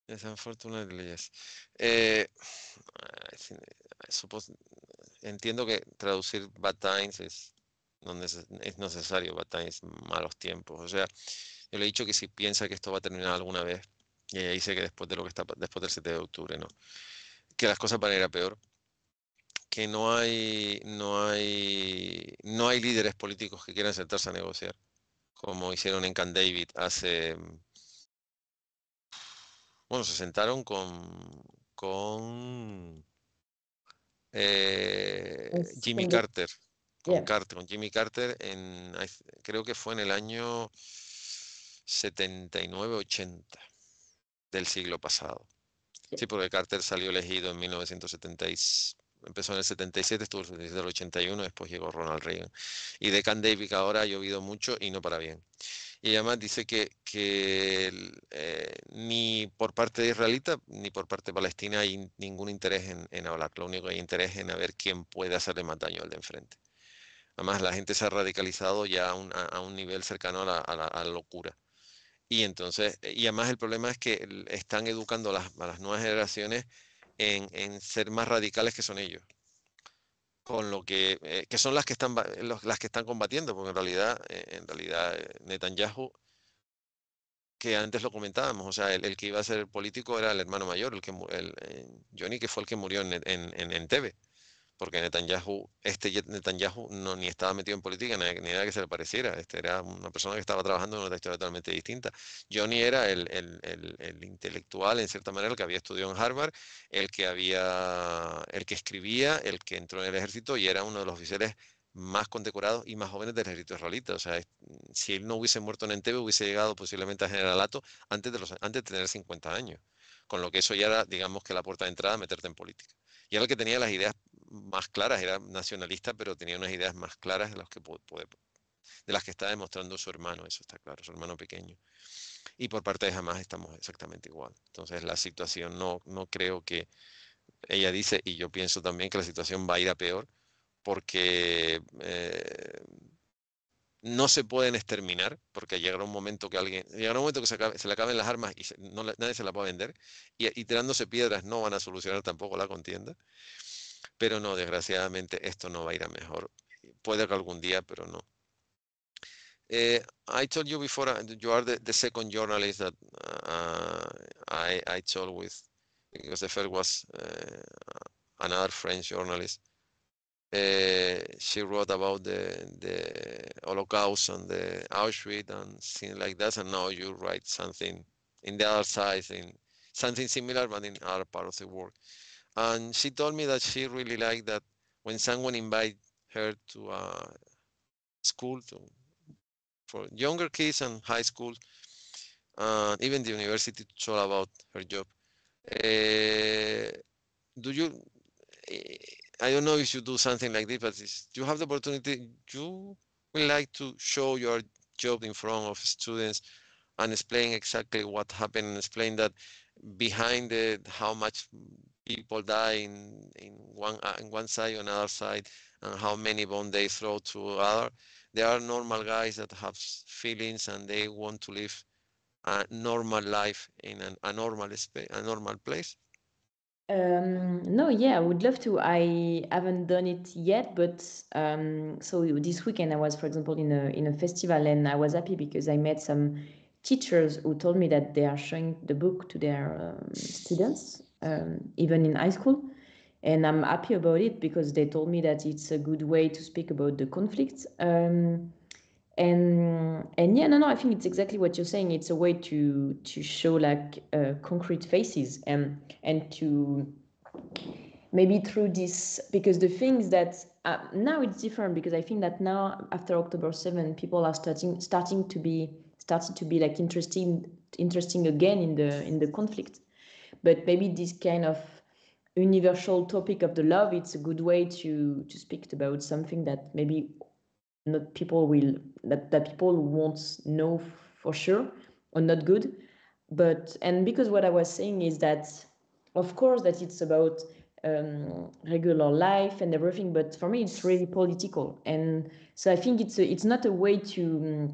Yes, unfortunately, yes. I think, I suppose, entiendo que traducir bad times es necesario, bad times, malos tiempos. O sea, yo le he dicho que si piensa que esto va a terminar alguna vez, y ella dice que después de lo que está después del 7 de octubre, ¿no? Que las cosas van a ir a peor, que no hay líderes políticos que quieran sentarse a negociar, como hicieron en Camp David hace, bueno, se sentaron con Jimmy Carter, con Jimmy Carter creo que fue en el año 79-80 del siglo pasado. Sí, porque Carter salió elegido en 1976. Empezó en el 77, estuvo desde el 81, después llegó Ronald Reagan. Y de Camp David ahora ha llovido mucho y no para bien. Y además dice que ni por parte de israelita ni por parte palestina hay ningún interés en hablar. Lo único que hay interés es en ver quién puede hacerle más daño al de enfrente. Además, la gente se ha radicalizado ya a un nivel cercano a la locura. Y entonces, y además el problema es que están educando a las nuevas generaciones en ser más radicales que son ellos. Con lo que son las que están combatiendo, porque en realidad Netanyahu, que antes lo comentábamos, o sea, el que iba a ser político era el hermano mayor, Johnny, que fue el que murió en Entebbe, porque Netanyahu no ni estaba metido en política ni nada que se le pareciera. Era una persona que estaba trabajando en una historia totalmente distinta. Johnny era el intelectual, en cierta manera, el que había estudiado en Harvard, el que escribía, el que entró en el ejército y era uno de los oficiales más condecorados y más jóvenes del ejército israelita. O sea, si él no hubiese muerto en Entebbe, hubiese llegado posiblemente a generalato antes de tener 50 años. Con lo que eso ya era, digamos, que la puerta de entrada a meterte en política. Y era el que tenía las ideas más claras, era nacionalista, pero tenía unas ideas más claras de las que está demostrando su hermano, eso está claro, su hermano pequeño. Y por parte de Hamas estamos exactamente igual. Entonces la situación no creo que, ella dice, y yo pienso también que la situación va a ir a peor, porque no se pueden exterminar, porque llegará un momento que se le acaben las armas y nadie se la puede vender, y tirándose piedras no van a solucionar tampoco la contienda. Pero no, desgraciadamente esto no va a ir a mejor. Puede que algún día, pero no. I told you before, you are the second journalist that I told with, because the first was another French journalist. She wrote about the Holocaust and the Auschwitz and things like that, and now you write something in the other side, something similar, but in other part of the world. And she told me that she really liked that when someone invite her to a school for younger kids and high school, even the university, to talk about her job. Do you? I don't know if you do something like this, but you have the opportunity. You would like to show your job in front of students and explain exactly what happened, and explain that behind how much people die in one side or another side, and how many bombs they throw to other. There are normal guys that have feelings and they want to live a normal life in a normal place. No, yeah, I would love to. I haven't done it yet, but so this weekend I was, for example, in a festival, and I was happy because I met some teachers who told me that they are showing the book to their students, even in high school, and I'm happy about it because they told me that it's a good way to speak about the conflict. And yeah, no, I think it's exactly what you're saying. It's a way to show like concrete faces and to maybe through this, because the things that now it's different, because I think that now after October 7, people are starting to be like interesting again in the conflict. But maybe this kind of universal topic of the love, it's a good way to speak about something that maybe not people will that people won't know for sure or not good. But and because what I was saying is that of course that it's about regular life and everything, but for me it's really political, and so I think it's not a way to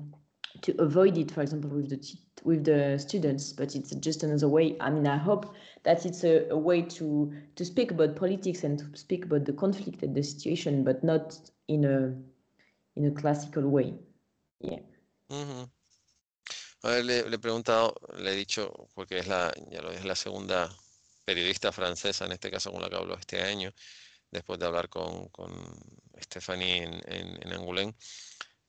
avoid it, for example, with the students, but it's just another way. I mean, I hope that it's a way to speak about politics and to speak about the conflict and the situation, but not in a classical way. Yeah. Ujú. A ver, le he preguntado, le he dicho, porque ya lo es la segunda periodista francesa, en este caso con la que hablo este año, después de hablar con Stephanie en Angoulême.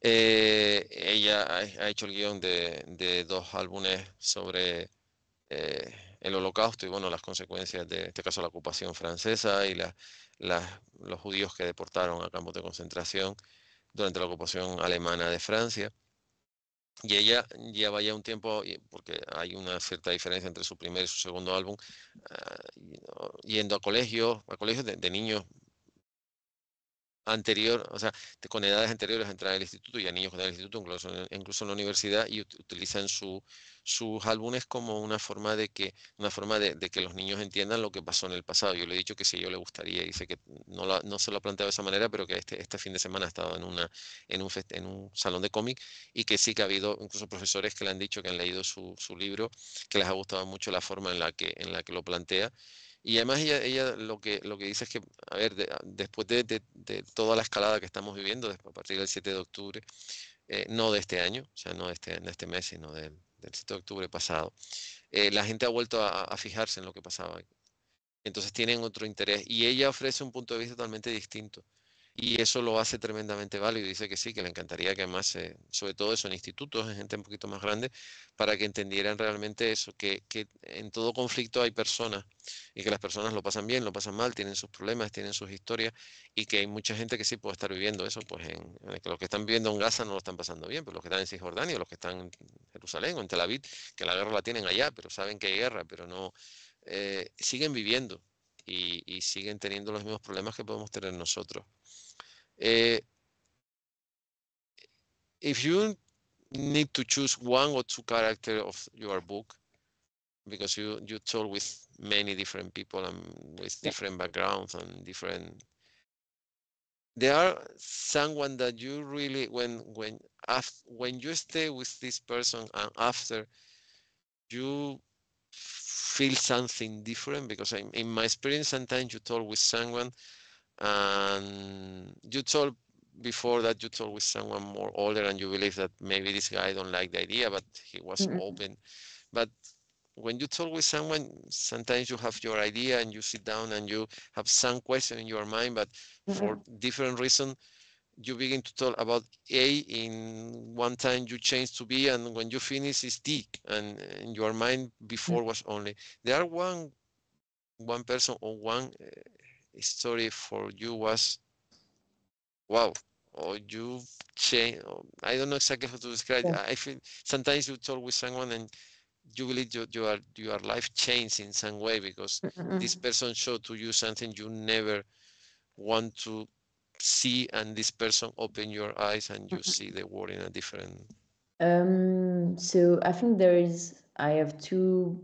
Ella ha hecho el guión de dos álbumes sobre el Holocausto y bueno, las consecuencias de, en este caso, la ocupación francesa y los judíos que deportaron a campos de concentración durante la ocupación alemana de Francia. Y ella lleva ya un tiempo, porque hay una cierta diferencia entre su primer y su segundo álbum, yendo a colegios de niños o sea, con edades anteriores a entrar al instituto, y a niños que están en el instituto, incluso en la universidad, y utilizan sus álbumes como una forma de que los niños entiendan lo que pasó en el pasado. Yo le he dicho que si a ellos le gustaría, dice que no se lo ha planteado de esa manera, pero que este fin de semana ha estado en un salón de cómic, y que sí que ha habido incluso profesores que le han dicho que han leído su libro, que les ha gustado mucho la forma en la que lo plantea. Y además ella lo que dice es que, a ver, después de toda la escalada que estamos viviendo, a partir del 7 de octubre, no de este año, o sea, no de este mes, sino del 7 de octubre pasado, la gente ha vuelto a fijarse en lo que pasaba. Entonces tienen otro interés y ella ofrece un punto de vista totalmente distinto. Y eso lo hace tremendamente válido. Dice que sí, que le encantaría que además, sobre todo eso en institutos, en gente un poquito más grande, para que entendieran realmente eso, que en todo conflicto hay personas y que las personas lo pasan bien, lo pasan mal, tienen sus problemas, tienen sus historias, y que hay mucha gente que sí puede estar viviendo eso, pues que los que están viviendo en Gaza no lo están pasando bien, pero los que están en Cisjordania, los que están en Jerusalén o en Tel Aviv, que la guerra la tienen allá, pero saben que hay guerra, pero no siguen viviendo y siguen teniendo los mismos problemas que podemos tener nosotros. If you need to choose one or two characters of your book, because you told with many different people and with different backgrounds and different, there are someone that you really when you stay with this person and after you feel something different, because in my experience sometimes you talk with someone and you told before that you talk with someone more older and you believe that maybe this guy don't like the idea, but he was open. But when you talk with someone, sometimes you have your idea and you sit down and you have some question in your mind, but for different reason you begin to talk about A, in one time you change to B, and when you finish it's D, and in your mind before was only. There are one person or one story for you was wow, or you change. I don't know exactly how to describe it. I feel sometimes you talk with someone and you believe your life changed in some way because this person showed to you something you never want to see, and this person open your eyes and you see the world in a different. So I think I have two.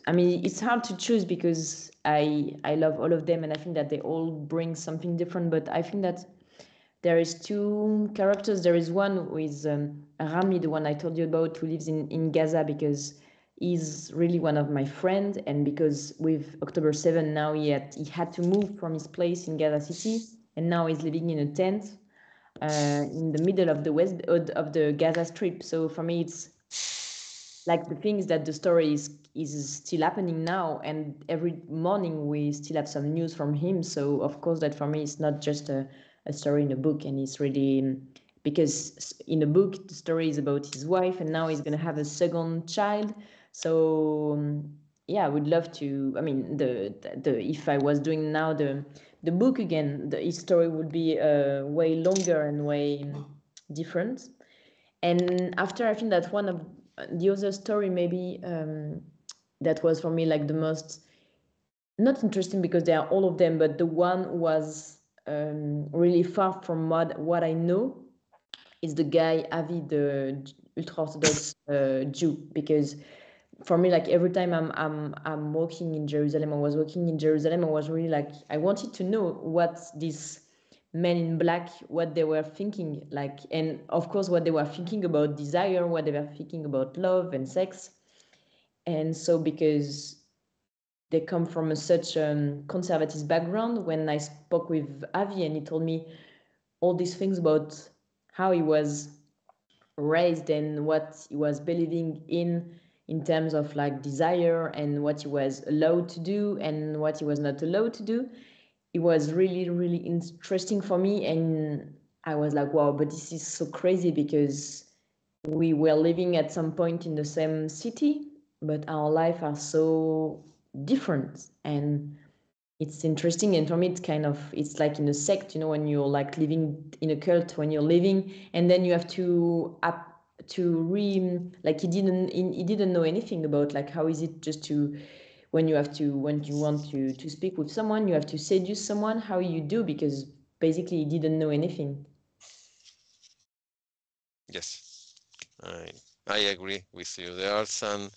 I mean, it's hard to choose because I love all of them, and I think that they all bring something different. But I think that there is two characters. There is one who is Rami, the one I told you about, who lives in Gaza, because he's really one of my friends, and because with October 7 now he had to move from his place in Gaza City, and now he's living in a tent in the middle of the Gaza Strip. So for me, it's like the things that the story is still happening now, and every morning we still have some news from him. So of course that for me it's not just a story in a book, and it's really because in a book the story is about his wife, and now he's going to have a second child. So yeah, I would love to. I mean, the if I was doing now the book again, his story would be way longer and way different. And after, I think that one of the other story maybe that was for me like the most not interesting because they are all of them, but the one was really far from what I know is the guy Avi, the ultra-Orthodox Jew, because for me, like every time I'm walking in Jerusalem, I was walking in Jerusalem, I was really like, I wanted to know what these men in black, what they were thinking, like, and of course what they were thinking about desire, what they were thinking about love and sex. And so because they come from such conservative background, when I spoke with Avi and he told me all these things about how he was raised and what he was believing in terms of like desire and what he was allowed to do and what he was not allowed to do, it was really, really interesting for me. And I was like, wow, but this is so crazy because we were living at some point in the same city, but our life are so different. And it's interesting. And for me, it's kind of, it's like in a sect, you know, when you're like living in a cult, when you're living, and then you have to like he didn't know anything about like how is it just to when you want to speak with someone, you have to seduce someone, how you do, because basically he didn't know anything. Yes, I agree with you. There are some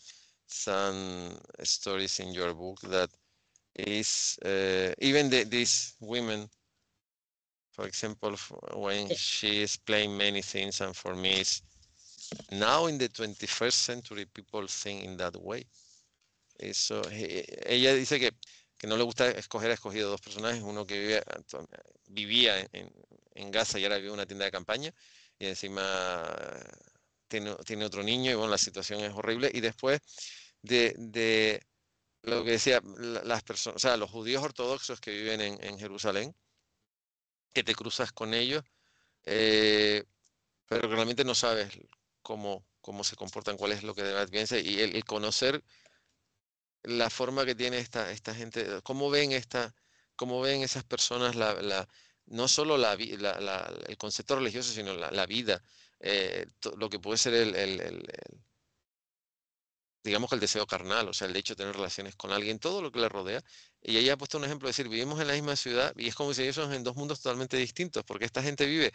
stories in your book that is even these women, for example, when she explained many things, and for me, it's now in the 21st century, people think in that way. Eso, ella dice que no le gusta escoger, ha escogido dos personajes, uno que vivía en Gaza y ahora vive en una tienda de campaña, y encima tiene otro niño, y bueno, la situación es horrible. Y después de lo que decía, las personas, o sea, los judíos ortodoxos que viven en Jerusalén, que te cruzas con ellos, pero que realmente no sabes cómo se comportan, cuál es lo que debe piensa, y el conocer la forma que tiene esta gente, cómo ven esas personas no solo el concepto religioso, sino la vida, lo que puede ser digamos que el deseo carnal, o sea, el hecho de tener relaciones con alguien, todo lo que le rodea. Y ella ha puesto un ejemplo, de decir, vivimos en la misma ciudad y es como si ellos son en dos mundos totalmente distintos, porque esta gente vive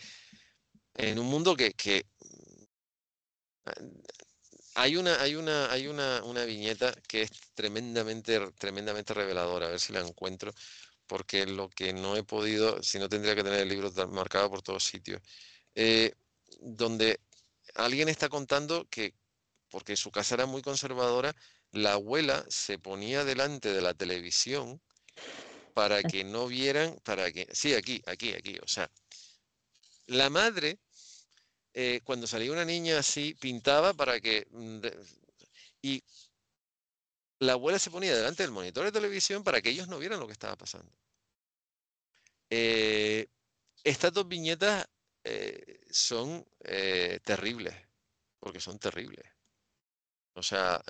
en un mundo que hay una viñeta que es tremendamente reveladora, a ver si la encuentro, porque lo que no he podido, si no tendría que tener el libro marcado por todos sitios, donde alguien está contando que, porque su casa era muy conservadora, la abuela se ponía delante de la televisión para que no vieran, sí, aquí, o sea, la madre, cuando salía una niña así, pintaba para que, y la abuela se ponía delante del monitor de televisión para que ellos no vieran lo que estaba pasando. Estas dos viñetas son terribles, porque son terribles. O sea,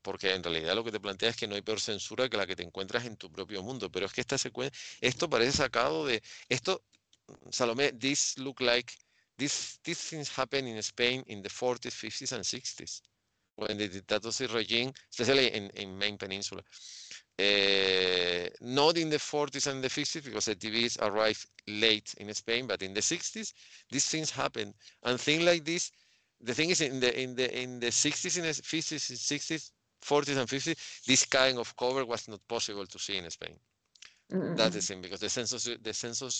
porque en realidad lo que te plantea es que no hay peor censura que la que te encuentras en tu propio mundo. Pero es que esta secuencia, esto parece sacado de esto, Salomé, these things happen in Spain in the 40s, 50s and 60s, when the dictatorship regime, especially in main peninsula. Not in the 40s and the 50s because the TVs arrived late in Spain, but in the 60s, these things happened, and things like this. The thing is, in the 60s, in the 50s, 60s, 40s, and 50s, this kind of cover was not possible to see in Spain. That's the thing, because the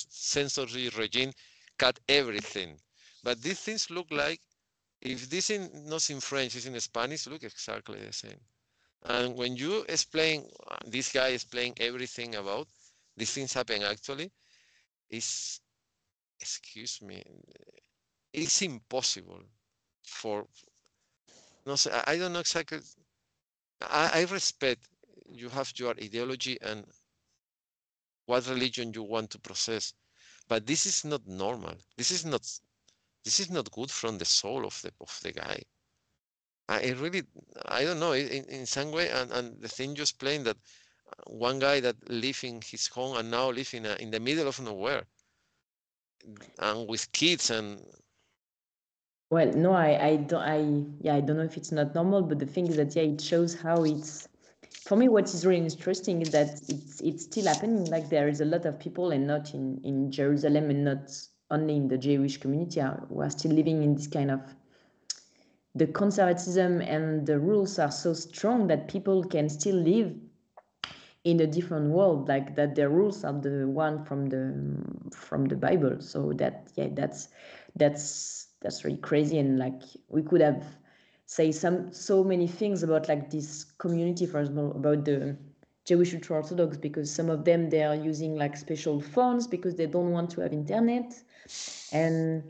censorship regime cut everything. But these things look like, if this is not in French, it's in Spanish, look exactly the same. And when you explain, this guy explain everything about these things happen actually, it's, excuse me, it's impossible for, no, I don't know exactly, I respect you have your ideology and what religion you want to process, but this is not normal. This is not good from the soul of the guy. I don't know, in some way, and the thing you explained, that one guy that lived in his home and now live in the middle of nowhere and with kids and. Well, no, I don't know if it's not normal, but the thing is that, yeah, it shows how it's for me, what is really interesting is that it's still happening. Like there is a lot of people, and not in Jerusalem, and not only in the Jewish community, who are still living in this kind of, the conservatism and the rules are so strong that people can still live in a different world, like that the rules are the one from the Bible. So that's really crazy. And like we could have say so many things about like this community, for example, about the Jewish ultra Orthodox, because some of them, they are using like special phones because they don't want to have internet, and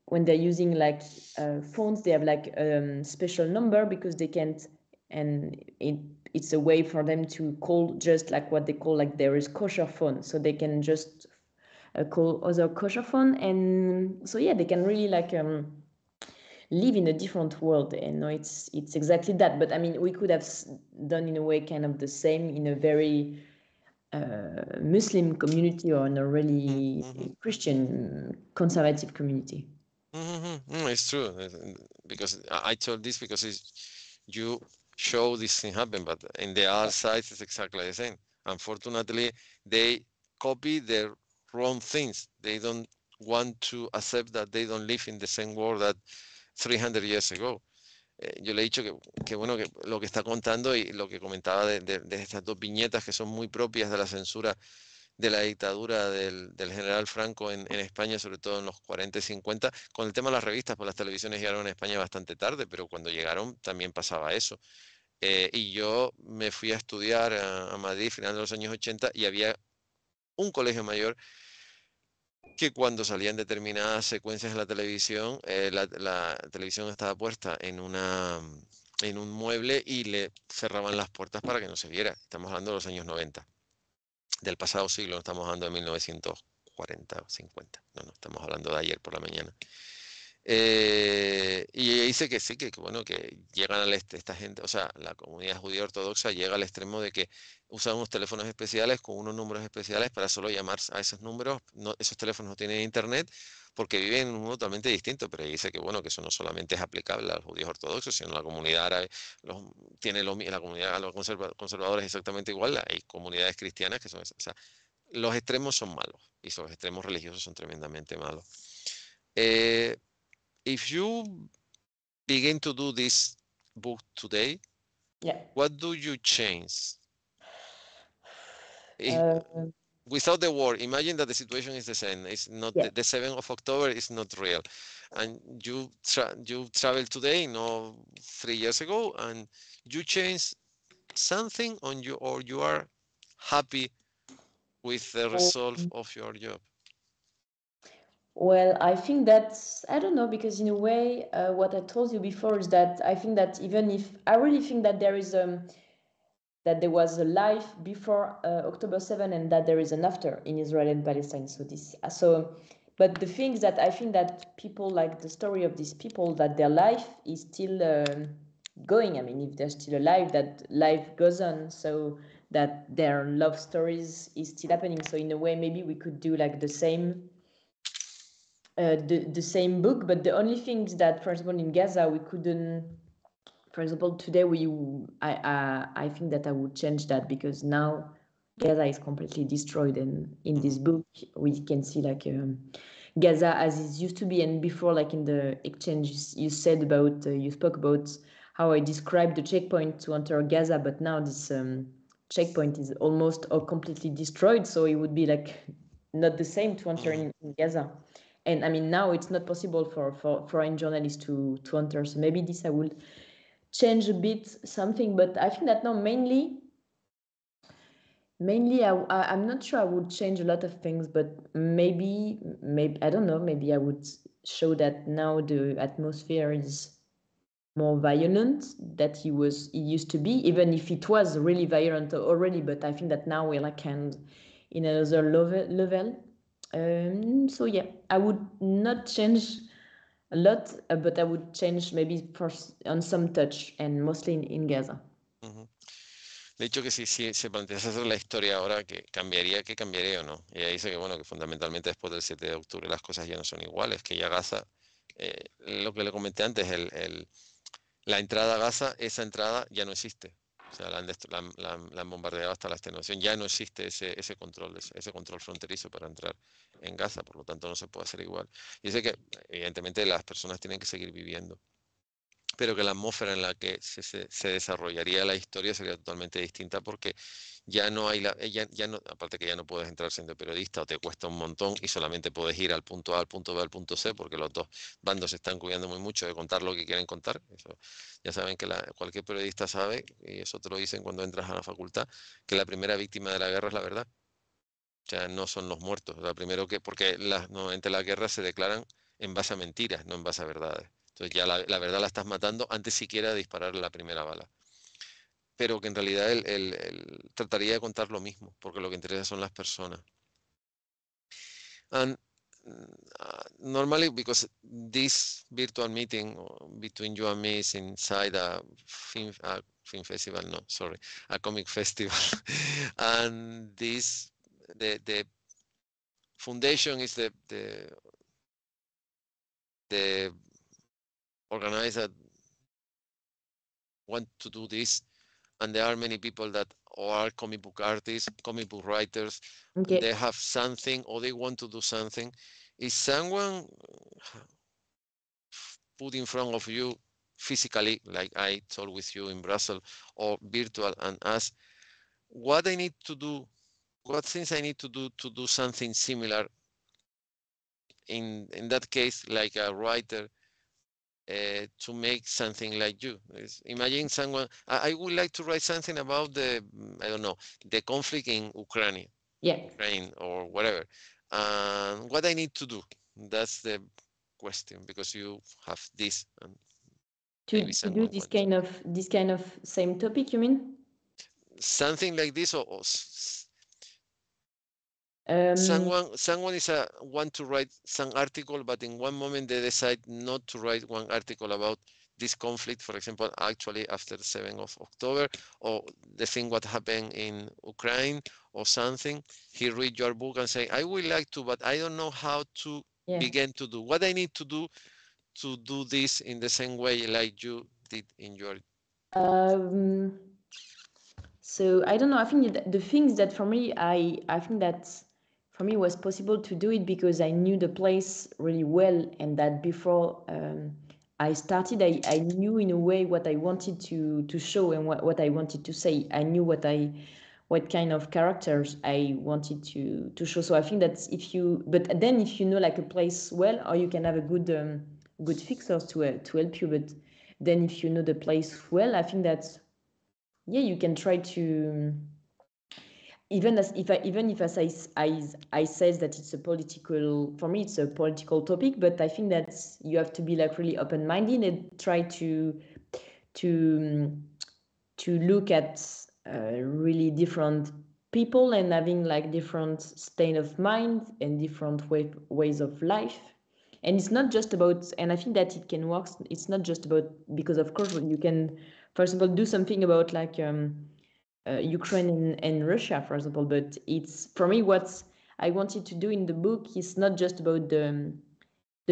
when they're using like phones, they have like special number because they can't, and it's a way for them to call, just like what they call like there is kosher phone, so they can just call other kosher phone. And so yeah, they can really like live in a different world. And no, it's exactly that. But I mean, we could have done in a way kind of the same in a very Muslim community, or in a really Christian conservative community. It's true, because I told this because you show this thing happen, but in the other side it's exactly the same. Unfortunately, they copy the wrong things. They don't want to accept that they don't live in the same world that 300 years ago. Yo le he dicho que bueno, que lo que está contando y lo que comentaba de estas dos viñetas que son muy propias de la censura de la dictadura del general Franco en España, sobre todo en los 40 y 50, con el tema de las revistas, pues las televisiones llegaron a España bastante tarde, pero cuando llegaron también pasaba eso. Y yo me fui a estudiar a Madrid, final de los años 80, y había un colegio mayor que cuando salían determinadas secuencias en la televisión, la televisión estaba puesta en un mueble y le cerraban las puertas para que no se viera. Estamos hablando de los años 90. Del pasado siglo, no estamos hablando de 1940 o 50, no, estamos hablando de ayer por la mañana. Y ella dice que sí, que bueno, que llegan al esta gente, o sea, la comunidad judía ortodoxa llega al extremo de que usan unos teléfonos especiales con unos números especiales para solo llamar a esos números. No, esos teléfonos no tienen internet porque viven en un mundo totalmente distinto, pero ella dice que bueno, que eso no solamente es aplicable a los judíos ortodoxos, sino a la comunidad árabe, la comunidad, a los conservadores exactamente igual. Hay comunidades cristianas que son, o sea, los extremos son malos y los extremos religiosos son tremendamente malos. If you begin to do this book today, what do you change? Without the war, imagine that the situation is the same. It's not the 7th of October is not real, and you travel today, 3 years ago, and you change something on you, or you are happy with the result of your job. Well, I think that's, I don't know, because in a way, what I told you before is that I think that even if I really think that there is that there was a life before October 7, and that there is an after in Israel and Palestine. But the thing is that I think that people, like the story of these people, that their life is still going. I mean, if they're still alive, that life goes on. So that their love stories is still happening. So in a way, maybe we could do like the same book. But the only thing is that, for example, in Gaza, we couldn't. For example, today I think that I would change that, because now Gaza is completely destroyed, and in this book we can see like Gaza as it used to be. And before, like in the exchange, you said about you spoke about how I described the checkpoint to enter Gaza, but now this checkpoint is almost completely destroyed, so it would be like not the same to enter in Gaza. And I mean, now it's not possible for foreign journalists to enter. So maybe this I will change a bit something, but I think that now mainly I'm not sure I would change a lot of things, but maybe I don't know, maybe I would show that now the atmosphere is more violent that he used to be, even if it was really violent already. But I think that now we're like in another level. So yeah, I would not change a lot, but I would change maybe on some touch, and mostly in Gaza. De hecho, que si se plantease hacer la historia ahora, que cambiaría o no. Y ella dice que bueno, que fundamentalmente después del 7 de octubre las cosas ya no son iguales, que ya Gaza, lo que le comenté antes, la entrada a Gaza, esa entrada ya no existe. O sea, la han bombardeado hasta la extenuación. Ya no existe ese control fronterizo para entrar en Gaza, por lo tanto no se puede hacer igual. Y sé que evidentemente las personas tienen que seguir viviendo, pero que la atmósfera en la que se desarrollaría la historia sería totalmente distinta, porque ya no hay ya no, aparte que ya no puedes entrar siendo periodista, o te cuesta un montón y solamente puedes ir al punto A, al punto B, al punto C, porque los dos bandos se están cuidando muy mucho de contar lo que quieren contar. Eso, ya saben que cualquier periodista sabe, y eso te lo dicen cuando entras a la facultad, que la primera víctima de la guerra es la verdad. O sea, no son los muertos. Porque normalmente las guerras se declaran en base a mentiras, no en base a verdades. Entonces ya la verdad la estás matando antes siquiera de disparar la primera bala. Pero que en realidad él trataría de contar lo mismo, porque lo que interesa son las personas. And normally, because this virtual meeting between you and me is inside a film festival, no, sorry, a comic festival, and the foundation is the organizer that want to do this, and there are many people that are comic book artists, comic book writers, Okay. they have something or they want to do something. Is someone put in front of you physically, like I told with you in Brussels, or virtual, and ask what I need to do, what things I need to do something similar? In that case, like a writer, to make something like you. Imagine someone, I would like to write something about I don't know, the conflict in Ukraine, or whatever. And what I need to do, that's the question, because you have this. And to do this kind of same topic, you mean? Something like this, or someone is want to write some article, but in one moment they decide not to write one article about this conflict, for example, actually after the 7th of October, or the thing what happened in Ukraine or something. He read your book and say, I would like to, but I don't know how to begin to do. What I need to do this in the same way like you did in your... So I don't know. I think the things that for me, I think that for me was possible to do it because I knew the place really well, and that before I started, I knew in a way what I wanted to show and what I wanted to say. I knew what kind of characters I wanted to show. So I think that if you know like a place well, or you can have a good fixers to help you. But then if you know the place well, I think that you can try to, even if I says that it's a political, for me it's a political topic, but I think that you have to be like really open-minded and try to look at really different people and having like different state of mind and different ways of life. And it's not just about, and I think that it can work, it's not just about, because of course you can, for example, do something about like Ukraine and Russia, for example, but it's, for me, what I wanted to do in the book is not just about the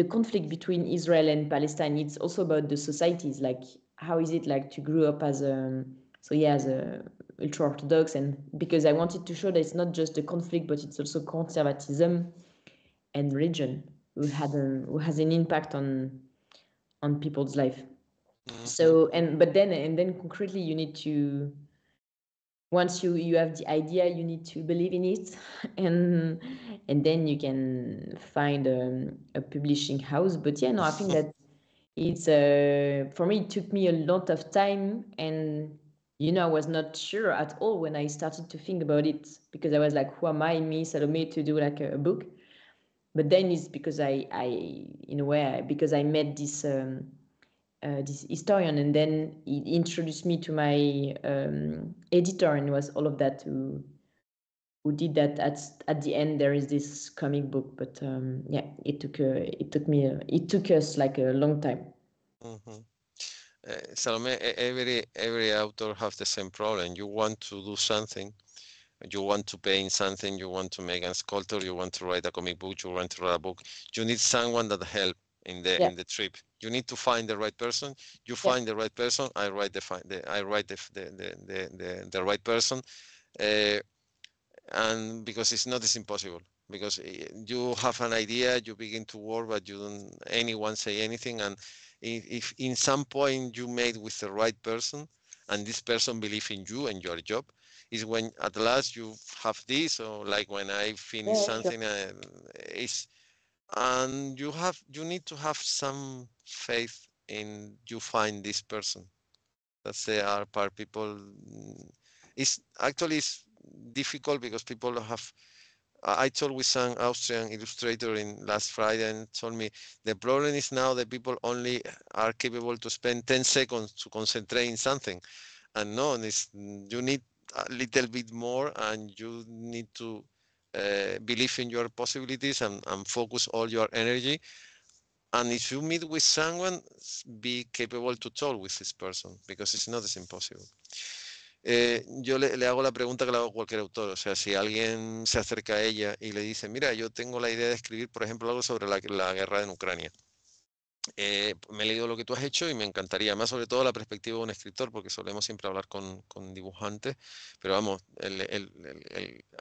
conflict between Israel and Palestine. It's also about the societies, like how is it like to grow up as a ultra-Orthodox, and because I wanted to show that it's not just the conflict, but it's also conservatism and religion who has an impact on people's life. So but then concretely you need to, once you have the idea, you need to believe in it, and then you can find a publishing house. But I think that it's for me it took me a lot of time, and I was not sure at all when I started to think about it, because I was like, who am I, me, Salome, to do like a book? But then it's because I in a way, because I met this historian, and then he introduced me to my editor, and it was all of that who did that. At the end there is this comic book, but it took us like a long time. Salome, every author has the same problem. You want to do something, you want to paint something, you want to make a sculpture, you want to write a comic book, you want to write a book. You need someone that help in the trip. You need to find the right person. You find the right person. I write the right person, and because it's not as impossible. Because you have an idea, you begin to work, but you don't anyone say anything, and if in some point you made with the right person, and this person believe in you and your job, is when at last you have this, or like when I finish something, and you need to have some faith in you find this person. That's the hard part. People, it's difficult because people have. I talked with some Austrian illustrator in last Friday and told me the problem is now that people only are capable to spend 10 seconds to concentrate in something. And no, you need a little bit more, and you need to believe in your possibilities and focus all your energy. And if you meet with someone, be capable to talk with this person, because it's not as impossible. Yo le hago la pregunta que le hago a cualquier autor, o sea, si alguien se acerca a ella y le dice, mira, yo tengo la idea de escribir, por ejemplo, algo sobre la guerra en Ucrania. Me he leído lo que tú has hecho y me encantaría, más sobre todo la perspectiva de un escritor, porque solemos siempre hablar con dibujantes, pero vamos,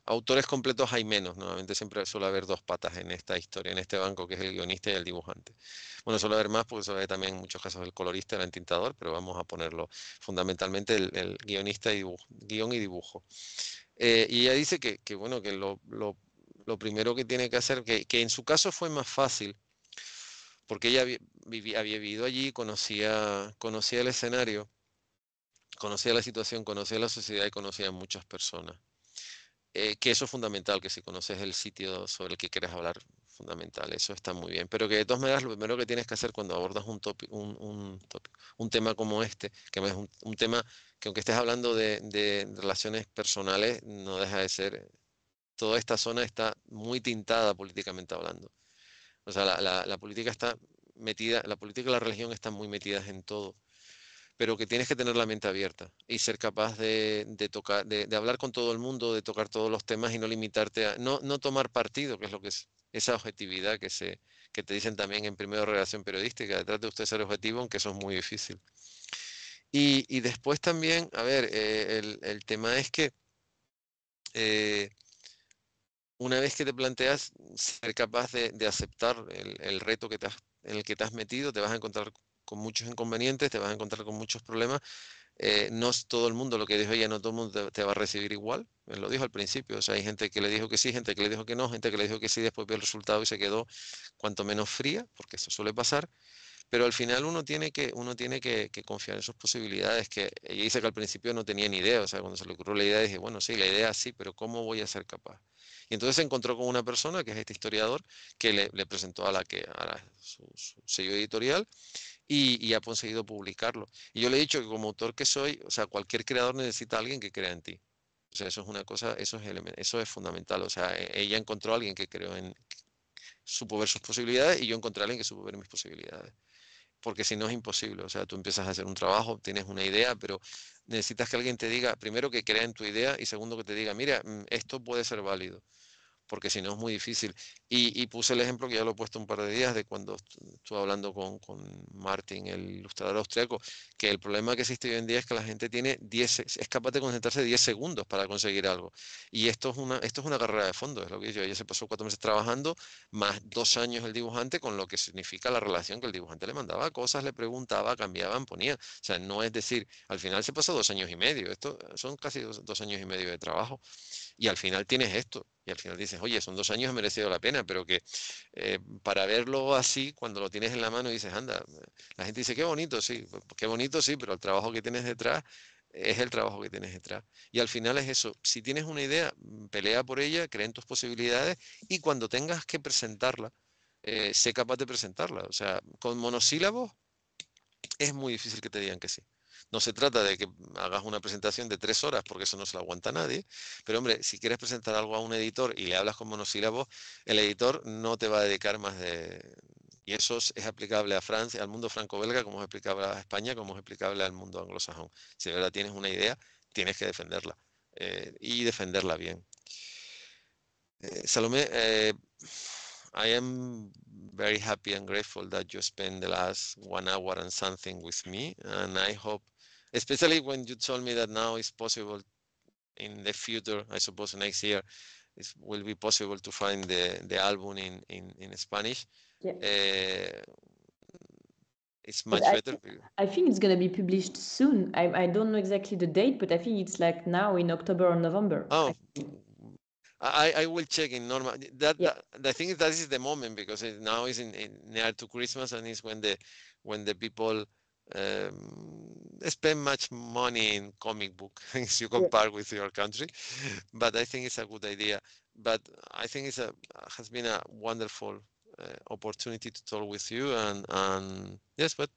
autores completos hay menos, normalmente siempre suele haber dos patas en esta historia, en este banco, que es el guionista y el dibujante. Bueno, suele haber más porque suele haber también en muchos casos el colorista, el entintador, pero vamos a ponerlo fundamentalmente el guionista y guión y dibujo. Y ella dice que bueno, que lo primero que tiene que hacer, que en su caso fue más fácil, porque ella había vivido allí, conocía el escenario, conocía la situación, conocía la sociedad y conocía a muchas personas. Que eso es fundamental, que si conoces el sitio sobre el que quieres hablar, fundamental, eso está muy bien. Pero que de todas maneras lo primero que tienes que hacer cuando abordas un tema como este, que es un tema que aunque estés hablando de relaciones personales, no deja de ser, toda esta zona está muy tintada políticamente hablando. O sea, la política está metida, la política y la religión están muy metidas en todo, pero que tienes que tener la mente abierta y ser capaz de tocar, de hablar con todo el mundo, de tocar todos los temas y no limitarte a, no tomar partido, que es lo que es esa objetividad que te dicen también en primero de relación periodística, detrás de usted ser objetivo, aunque eso es muy difícil. Y después también, a ver, el tema es que una vez que te planteas ser capaz de aceptar el reto en el que te has metido, te vas a encontrar con muchos inconvenientes, te vas a encontrar con muchos problemas. No es todo el mundo, lo que dijo ella, no todo el mundo te va a recibir igual. Él lo dijo al principio, o sea, hay gente que le dijo que sí, gente que le dijo que no, gente que le dijo que sí, después vio el resultado y se quedó cuanto menos fría, porque eso suele pasar. Pero al final uno tiene que confiar en sus posibilidades, que ella dice que al principio no tenía ni idea, o sea, cuando se le ocurrió la idea dije, bueno, sí, la idea sí, pero ¿cómo voy a ser capaz? Y entonces se encontró con una persona, que es este historiador, que le presentó su sello editorial y ha conseguido publicarlo. Y yo le he dicho que como autor que soy, o sea, cualquier creador necesita a alguien que crea en ti. O sea, eso es una cosa, eso es fundamental. O sea, ella encontró a alguien que supo ver sus posibilidades y yo encontré a alguien que supo ver mis posibilidades, porque si no es imposible. O sea, tú empiezas a hacer un trabajo, tienes una idea, pero necesitas que alguien te diga, primero, que crea en tu idea, y segundo, que te diga, mira, esto puede ser válido, porque si no es muy difícil. Y puse el ejemplo, que ya lo he puesto un par de días, de cuando estuve hablando con Martin, el ilustrador austriaco, que el problema que existe hoy en día es que la gente es capaz de concentrarse 10 segundos para conseguir algo. Y esto es una carrera de fondo, es lo que yo. Ella se pasó 4 meses trabajando, más 2 años el dibujante, con lo que significa la relación, que el dibujante le mandaba cosas, le preguntaba, cambiaban, ponía. O sea, no es decir, al final se pasó 2 años y medio. Esto son casi 2 años y medio de trabajo. Y al final tienes esto, y al final dices, oye, son 2 años, ha merecido la pena, pero que para verlo así, cuando lo tienes en la mano, dices, anda, la gente dice, qué bonito, sí, pero el trabajo que tienes detrás es el trabajo que tienes detrás. Y al final es eso, si tienes una idea, pelea por ella, cree en tus posibilidades, y cuando tengas que presentarla, sé capaz de presentarla. O sea, con monosílabos es muy difícil que te digan que sí. No se trata de que hagas una presentación de 3 horas, porque eso no se lo aguanta nadie. Pero hombre, si quieres presentar algo a un editor y le hablas con monosílabos, el editor no te va a dedicar más de... Y eso es aplicable a Francia, al mundo franco-belga, como es aplicable a España, como es aplicable al mundo anglosajón. Si de verdad tienes una idea, tienes que defenderla. Y defenderla bien. Salomé, I am very happy and grateful that you spent the last 1 hour and something with me. And I hope, especially when you told me that now it's possible in the future, I suppose next year, it will be possible to find the album in Spanish. Yeah. It's But much better. I think it's going to be published soon. I don't know exactly the date, but I think it's like now in October or November. Oh, I will check in normal. Yeah. The thing is that is the moment because now is in near to Christmas and it's when the people spend much money in comic book if you compare with your country. But I think it's a good idea. But I think it's has been a wonderful opportunity to talk with you and yes, but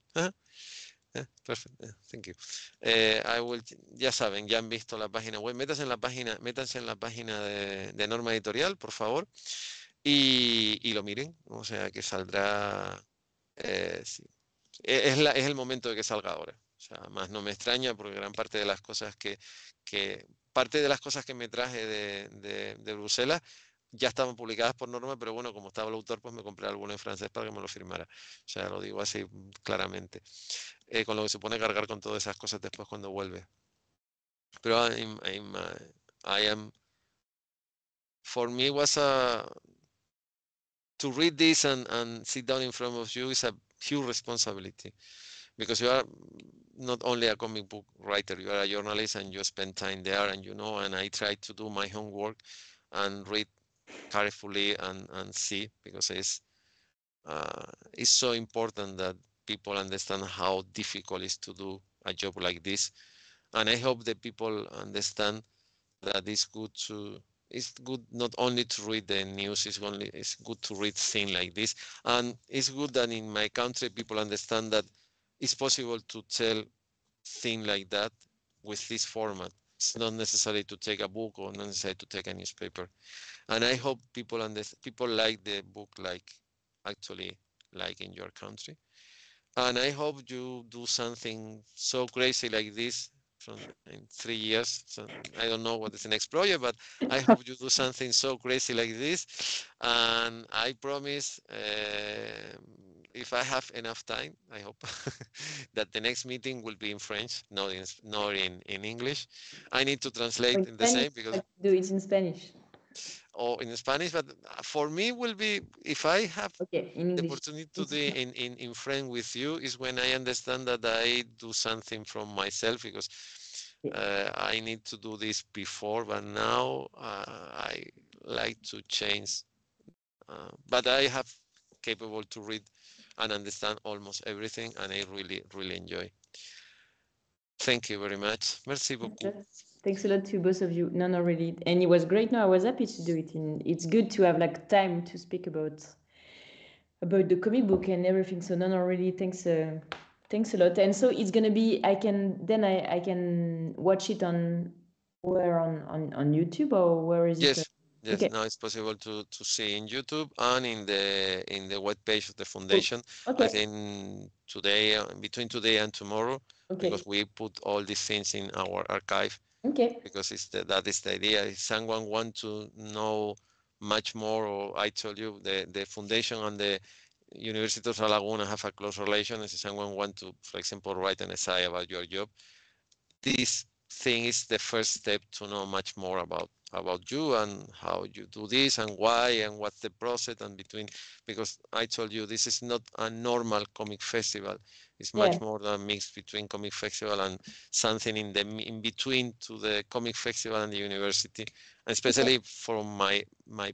perfecto, thank you. Ya saben, ya han visto la página web, métanse en la página de Norma Editorial, por favor, y lo miren, o sea que saldrá, sí. Es el momento de que salga ahora. O sea, más no me extraña porque gran parte de las cosas parte de las cosas que me traje de Bruselas ya estaban publicadas por Norma, pero bueno, como estaba el autor, pues me compré alguno en francés para que me lo firmara. O sea, lo digo así claramente. Con lo que se pone a cargar con todas esas cosas después cuando vuelve. Pero for me was to read this and sit down in front of you is a huge responsibility because you are not only a comic book writer, you are a journalist and you spend time there and and I try to do my homework and read carefully and see because it's so important that people understand how difficult it is to do a job like this. And I hope that people understand that it's good not only to read the news, it's good to read things like this. And it's good that in my country people understand that it's possible to tell things like that with this format. It's not necessary to take a book or not necessary to take a newspaper. And I hope people like the book actually like in your country. And I hope you do something so crazy like this in 3 years. So I don't know what is the next project, but I hope you do something so crazy like this. And I promise, if I have enough time, I hope that the next meeting will be in French, not in English. I need to translate in the same because do it in Spanish. Or in Spanish, but for me will be if I have in the English. opportunity to do in French with you is when I understand that I do something from myself because I need to do this before, but now I like to change. But I have capable to read and understand almost everything, and I really, really enjoy. Thank you very much. Merci beaucoup. Thanks a lot to both of you. No, really. And it was great. No, I was happy to do it. And it's good to have like time to speak about the comic book and everything. So no, really. Thanks a lot. And so it's gonna be. I can watch it on YouTube or where is it? Yes, okay. Now it's possible to see in YouTube and in the web page of the foundation. Okay. I think between today and tomorrow, because we put all these things in our archive. Okay. Because that is the idea. If someone wants to know much more, or I told you the foundation and the University of La Laguna have a close relation. If someone wants to, for example, write an essay about your job, this thing is the first step to know much more about you and how you do this and why and what's the process and between, because I told you this is not a normal comic festival. It's much more than a mix between comic festival and something in between to the comic festival and the university, especially from my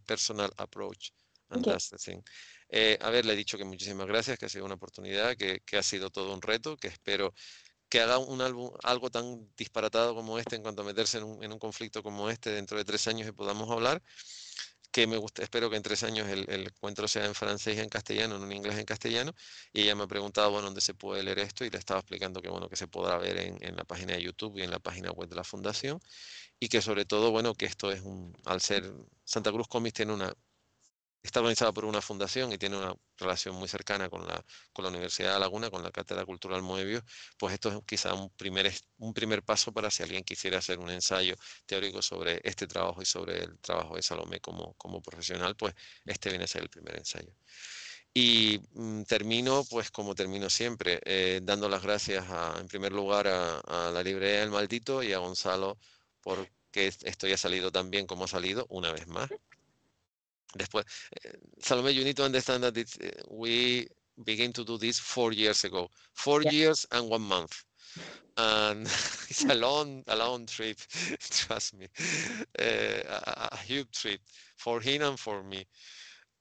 personal approach. And that's the thing. Haberle dicho que muchísimas gracias, que ha sido una oportunidad, que ha sido todo un reto, que espero que haga un álbum, algo tan disparatado como este en cuanto a meterse en un conflicto como este dentro de 3 años y podamos hablar, que espero que en 3 años el encuentro sea en francés y en castellano, no en inglés y en castellano, y ella me ha preguntado, bueno, ¿dónde se puede leer esto? Y le estaba explicando que, bueno, que se podrá ver en la página de YouTube y en la página web de la Fundación, y que sobre todo, bueno, que esto es al ser Santa Cruz Comics tiene está organizada por una fundación y tiene una relación muy cercana con la Universidad de La Laguna, con la Cátedra Cultural Moebius, pues esto es quizá un primer paso para si alguien quisiera hacer un ensayo teórico sobre este trabajo y sobre el trabajo de Salomé como profesional, pues este viene a ser el primer ensayo. Y termino, pues como termino siempre, dando las gracias en primer lugar a la librería El Maldito y a Gonzalo porque esto ya ha salido tan bien como ha salido una vez más. Después, Salome, you need to understand that we began to do this 4 years ago. 4 Yeah. years and 1 month. And it's a long trip, trust me. A huge trip for him and for me.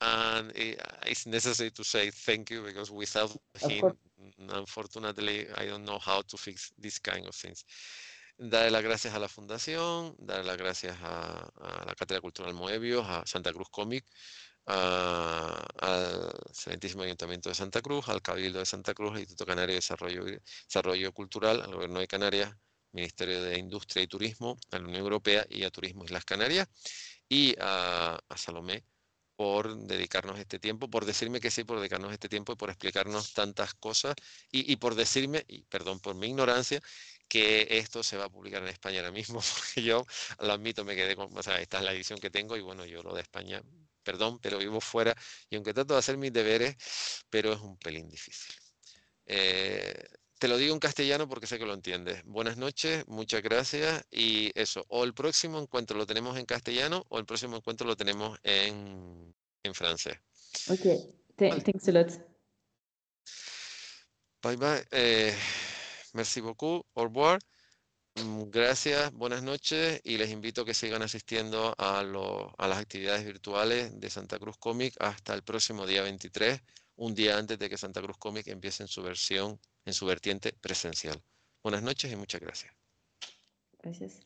And it's necessary to say thank you because without Of him, course. unfortunately, I don't know how to fix this kind of things. Darle las gracias a la Fundación, darle las gracias a la Cátedra Cultural Moebius, a Santa Cruz Cómic, al excelentísimo Ayuntamiento de Santa Cruz, al Cabildo de Santa Cruz, al Instituto Canario de Desarrollo Cultural, al Gobierno de Canarias, Ministerio de Industria y Turismo, a la Unión Europea y a Turismo Islas Canarias, y a Salomé por dedicarnos este tiempo, por decirme que sí, por dedicarnos este tiempo y por explicarnos tantas cosas y por decirme, y perdón por mi ignorancia, que esto se va a publicar en España ahora mismo, porque yo, lo admito, me quedé con, o sea, esta es la edición que tengo y bueno, yo lo de España, perdón, pero vivo fuera y aunque trato de hacer mis deberes, pero es un pelín difícil. Te lo digo en castellano porque sé que lo entiendes. Buenas noches, muchas gracias y eso, o el próximo encuentro lo tenemos en castellano o el próximo encuentro lo tenemos en francés. Okay. Vale. Thanks a lot. Bye bye. Merci beaucoup. Au revoir. Gracias, buenas noches y les invito a que sigan asistiendo a las actividades virtuales de Santa Cruz Comic hasta el próximo día 23, un día antes de que Santa Cruz Comic empiece en su vertiente presencial. Buenas noches y muchas gracias. Gracias.